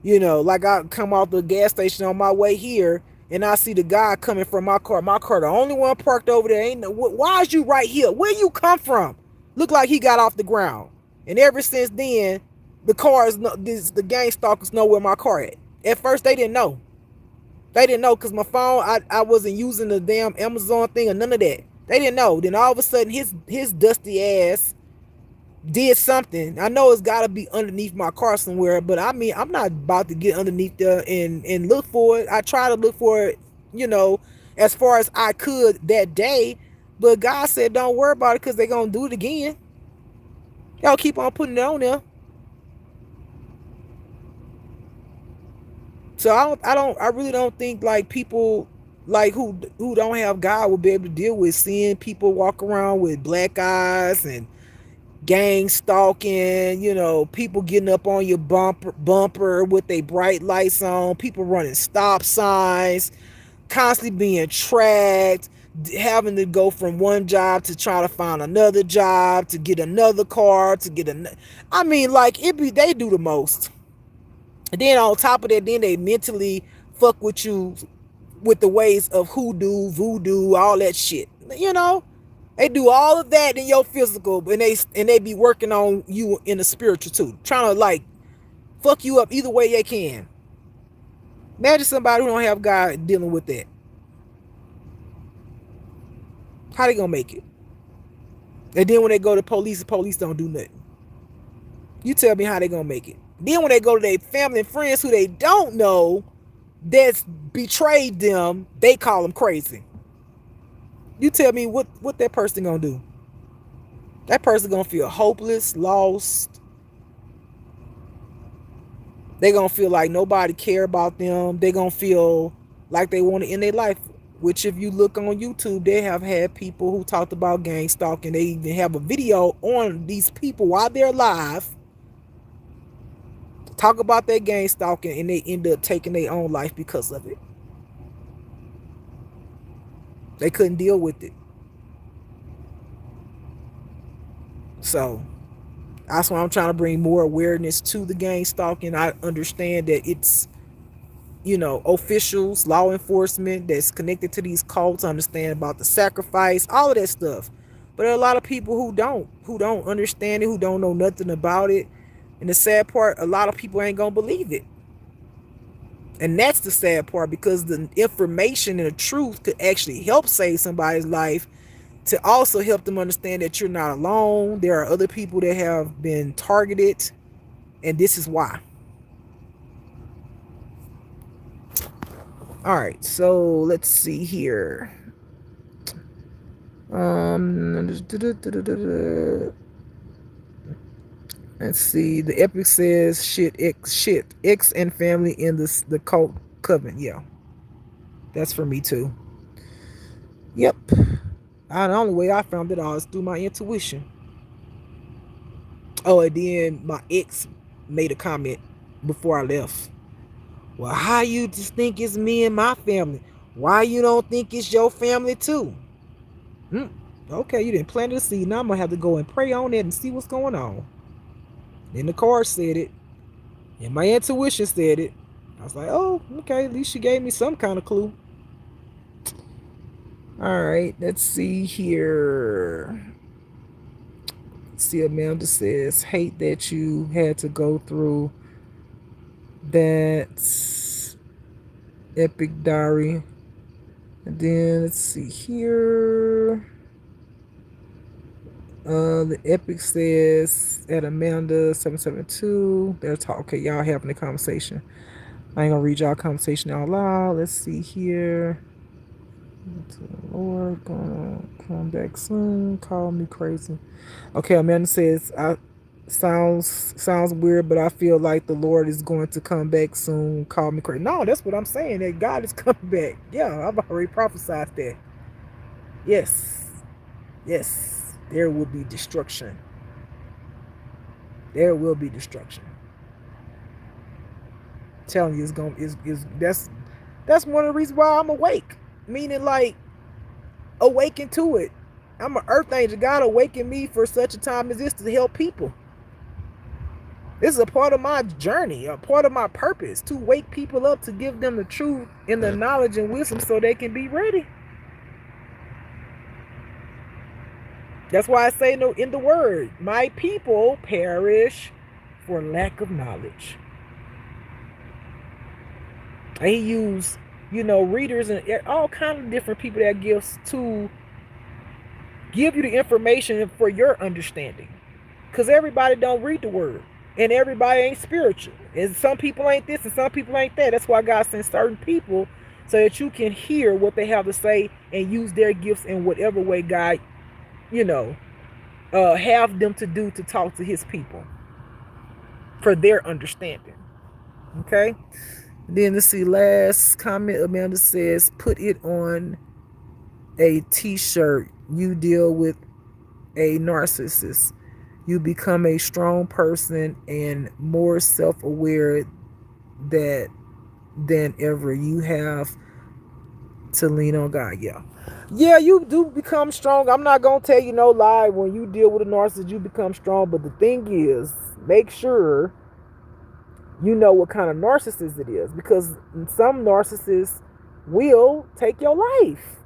[SPEAKER 1] Like I come off the gas station on my way here and I see the guy coming from my car. My car, the only one parked over there. Ain't no, why is you right here? Where you come from? Look like he got off the ground. And ever since then, the gang stalkers know where my car at. At first, they didn't know. They didn't know because my phone, I wasn't using the damn Amazon thing or none of that. They didn't know. Then all of a sudden, his dusty ass did something. I know it's got to be underneath my car somewhere, but I mean, I'm not about to get underneath there and look for it. I try to look for it, as far as I could that day, but God said don't worry about it because they're going to do it again. Y'all keep on putting it on there. So I really don't think like people like who don't have God will be able to deal with seeing people walk around with black eyes and gang stalking, people getting up on your bumper with their bright lights on, people running stop signs, constantly being tracked, having to go from one job to try to find another job, to get another car, to get I mean, like they do the most. And then on top of that, then they mentally fuck with you with the ways of hoodoo, voodoo, all that shit. They do all of that in your physical, and they be working on you in the spiritual too, trying to like fuck you up either way they can. Imagine somebody who don't have God dealing with that. How they gonna make it? And then when they go to police, the police don't do nothing. You tell me how they gonna make it. Then when they go to their family and friends who they don't know that's betrayed them, they call them crazy. You tell me what that person gonna do. That person gonna feel hopeless, lost. They gonna feel like nobody care about them. They gonna feel like they want to end their life. Which if you look on YouTube, they have had people who talked about gang stalking. They even have a video on these people while they're alive. Talk about their gang stalking and they end up taking their own life because of it. They couldn't deal with it. So that's why I'm trying to bring more awareness to the gang stalking. I understand that it's, officials, law enforcement that's connected to these cults understand about the sacrifice, all of that stuff. But there are a lot of people who don't understand it, who don't know nothing about it. And the sad part, a lot of people ain't gonna believe it. And that's the sad part, because the information and the truth could actually help save somebody's life, to also help them understand that you're not alone. There are other people that have been targeted, and this is why. All right, so let's see here. Let's see. The epic says shit X and family in the cult covenant. Yeah, that's for me too. Yep. The only way I found it all is through my intuition. Oh, and then my ex made a comment before I left. Well, how you just think it's me and my family? Why you don't think it's your family too? Hmm. Okay, you didn't plant the seed. Now I'm gonna have to go and pray on it and see what's going on. Then the card said it, and my intuition said it. I was like, oh, okay, at least she gave me some kind of clue. All right, let's see here. See, Amanda says, hate that you had to go through that epic diary. And then let's see here. The epic says at Amanda 772. They're talking. Okay, y'all having a conversation. I ain't gonna read y'all conversation out loud. Let's see here. Lord, gonna come back soon. Call me crazy. Okay, Amanda says, I sounds weird, but I feel like the Lord is going to come back soon. Call me crazy. No, that's what I'm saying. That God is coming back. Yeah, I've already prophesied that. Yes, yes, there will be destruction. There will be destruction. I'm telling you, it's gonna is that's one of the reasons why I'm awake. Meaning, like, awaken to it. I'm an earth angel. God awakened me for such a time as this to help people. This is a part of my journey, a part of my purpose, to wake people up, to give them the truth and the knowledge and wisdom so they can be ready. That's why I say no in the word, my people perish for lack of knowledge. And he used, readers and all kinds of different people that gifts to give you the information for your understanding. Because everybody don't read the word. And everybody ain't spiritual. And some people ain't this and some people ain't that. That's why God sends certain people so that you can hear what they have to say and use their gifts in whatever way God, have them to do to talk to his people for their understanding. Okay? Then let's see, last comment Amanda says, put it on a t-shirt. You deal with a narcissist. You become a strong person and more self-aware than ever. You have to lean on God. Yeah, you do become strong. I'm not gonna tell you no lie. When you deal with a narcissist, you become strong. But the thing is, make sure you know what kind of narcissist it is, because some narcissists will take your life.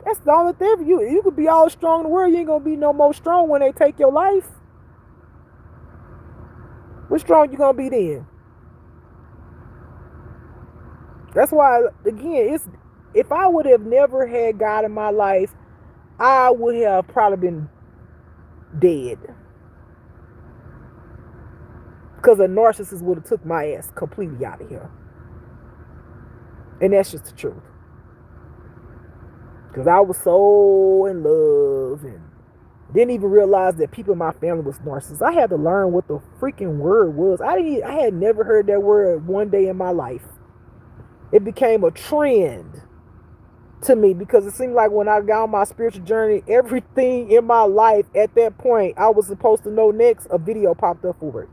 [SPEAKER 1] That's the only thing for you. You could be all strong in the world. You ain't gonna be no more strong when they take your life. What strong you gonna be then? That's why, again, if I would have never had God in my life, I would have probably been dead. Because a narcissist would have took my ass completely out of here. And that's just the truth. Because I was so in love and didn't even realize that people in my family was narcissists. I had to learn what the freaking word was. I had never heard that word one day in my life. It became a trend to me because it seemed like when I got on my spiritual journey, everything in my life at that point I was supposed to know next, a video popped up for it.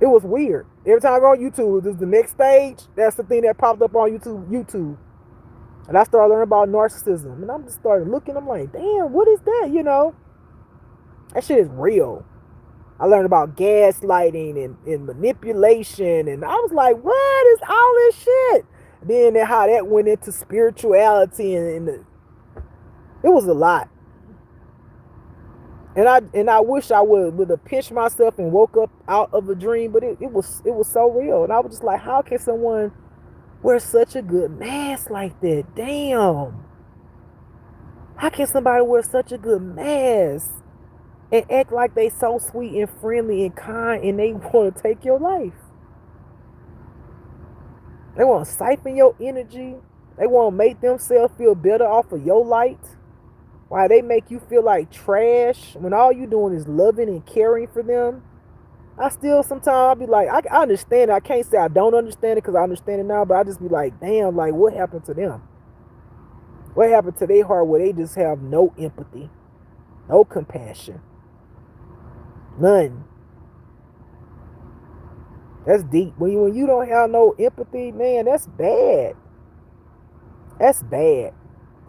[SPEAKER 1] It was weird. Every time I go on YouTube, this is the next stage. That's the thing that popped up on YouTube. And I started learning about narcissism. And I'm just started looking. I'm like, damn, what is that? That shit is real. I learned about gaslighting and manipulation. And I was like, what is all this shit? Then how that went into spirituality. And it was a lot. And I wish I would have pinched myself and woke up out of a dream. But it was so real. And I was just like, how can someone wear such a good mask like that? Damn. How can somebody wear such a good mask and act like they so sweet and friendly and kind and they want to take your life? They want to siphon your energy. They want to make themselves feel better off of your light. Why they make you feel like trash when all you doing is loving and caring for them. I still sometimes I'll be like, I understand it. I can't say I don't understand it because I understand it now, but I just be like, damn, like what happened to them? What happened to their heart where they just have no empathy, no compassion, none? That's deep. When you don't have no empathy, man, that's bad. That's bad.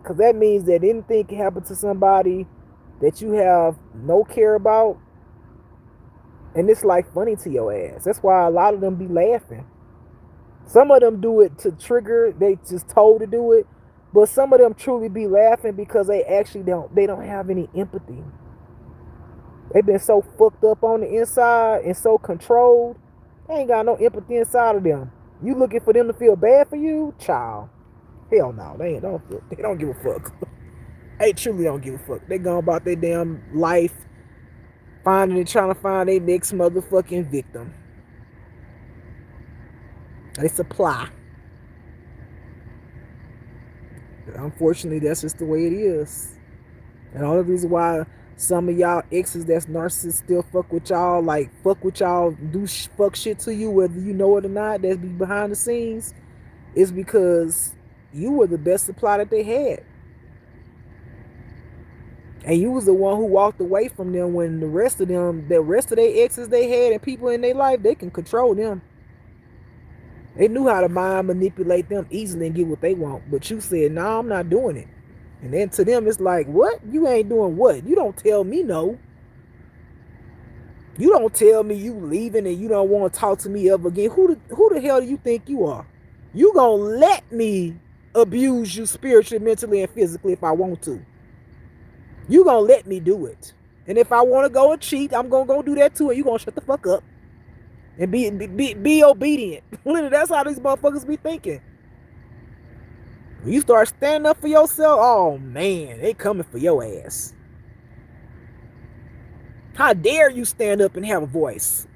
[SPEAKER 1] Because that means that anything can happen to somebody that you have no care about, and it's like funny to your ass. That's why a lot of them be laughing. Some of them do it to trigger, they just told to do it. But some of them truly be laughing because they don't have any empathy. They've been so fucked up on the inside and so controlled. They ain't got no empathy inside of them. You looking for them to feel bad for you? Child. Hell no. They don't give a fuck. They truly don't give a fuck. They going about their damn life trying to find their next motherfucking victim. They supply. Unfortunately, that's just the way it is. And the only reason why some of y'all exes that's narcissists still fuck with y'all, do fuck shit to you, whether you know it or not, that's be behind the scenes, is because you were the best supply that they had. And you was the one who walked away from them when the rest of their exes they had and people in their life, they can control them. They knew how to mind manipulate them easily and get what they want. But you said, nah, I'm not doing it. And then to them, it's like, what? You ain't doing what? You don't tell me no. You don't tell me you leaving and you don't want to talk to me ever again. Who the hell do you think you are? You gonna let me abuse you spiritually, mentally, and physically if I want to. You gonna let me do it. And if I want to go and cheat, I'm gonna go do that too. And you gonna shut the fuck up and be obedient. Literally, that's how these motherfuckers be thinking. When you start standing up for yourself, oh man, they coming for your ass. How dare you stand up and have a voice?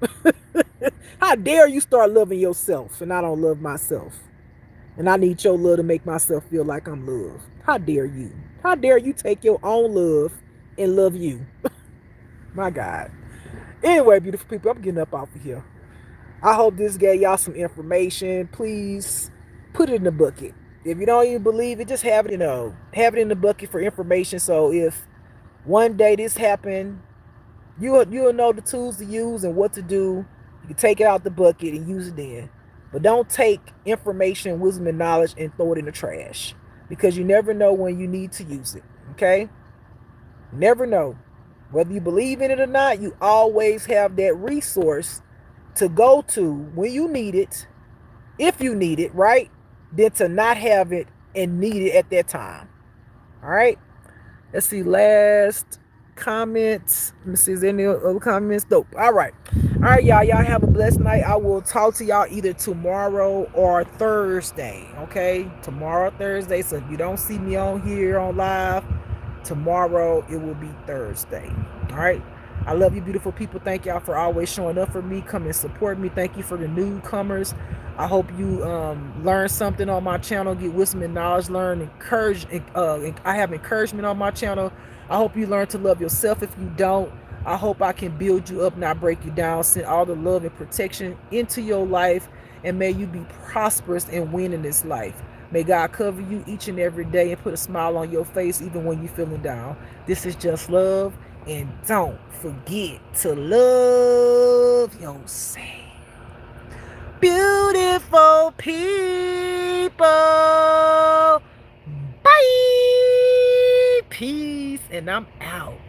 [SPEAKER 1] How dare you start loving yourself and I don't love myself? And I need your love to make myself feel like I'm loved. How dare you? How dare you take your own love and love you? My God. Anyway, beautiful people, I'm getting up off of here. I hope this gave y'all some information. Please put it in the bucket. If you don't even believe it, just have it in the bucket for information. So if one day this happened, you'll know the tools to use and what to do. You can take it out the bucket and use it then. But don't take information, wisdom, and knowledge and throw it in the trash. Because you never know when you need to use it. Okay? Never know. Whether you believe in it or not, you always have that resource to go to when you need it. If you need it, right? Than to not have it and need it at that time. All right? Let's see. Last comments. Let me see. Is there any other comments? Dope. All right. All right, y'all. Y'all have a blessed night. I will talk to y'all either tomorrow or Thursday. Okay? Tomorrow, Thursday. So if you don't see me on here on live, tomorrow it will be Thursday. All right? I love you, beautiful people. Thank y'all for always showing up for me. Come and support me. Thank you for the newcomers. I hope you learn something on my channel, get wisdom and knowledge, learn, encourage. I have encouragement on my channel. I hope you learn to love yourself if you don't. I hope I can build you up, not break you down. Send all the love and protection into your life, and may you be prosperous and win in this life. May God cover you each and every day and put a smile on your face even when you're feeling down. This is Just Love, and don't forget to love yourself. Beautiful people. Bye. Peace. And I'm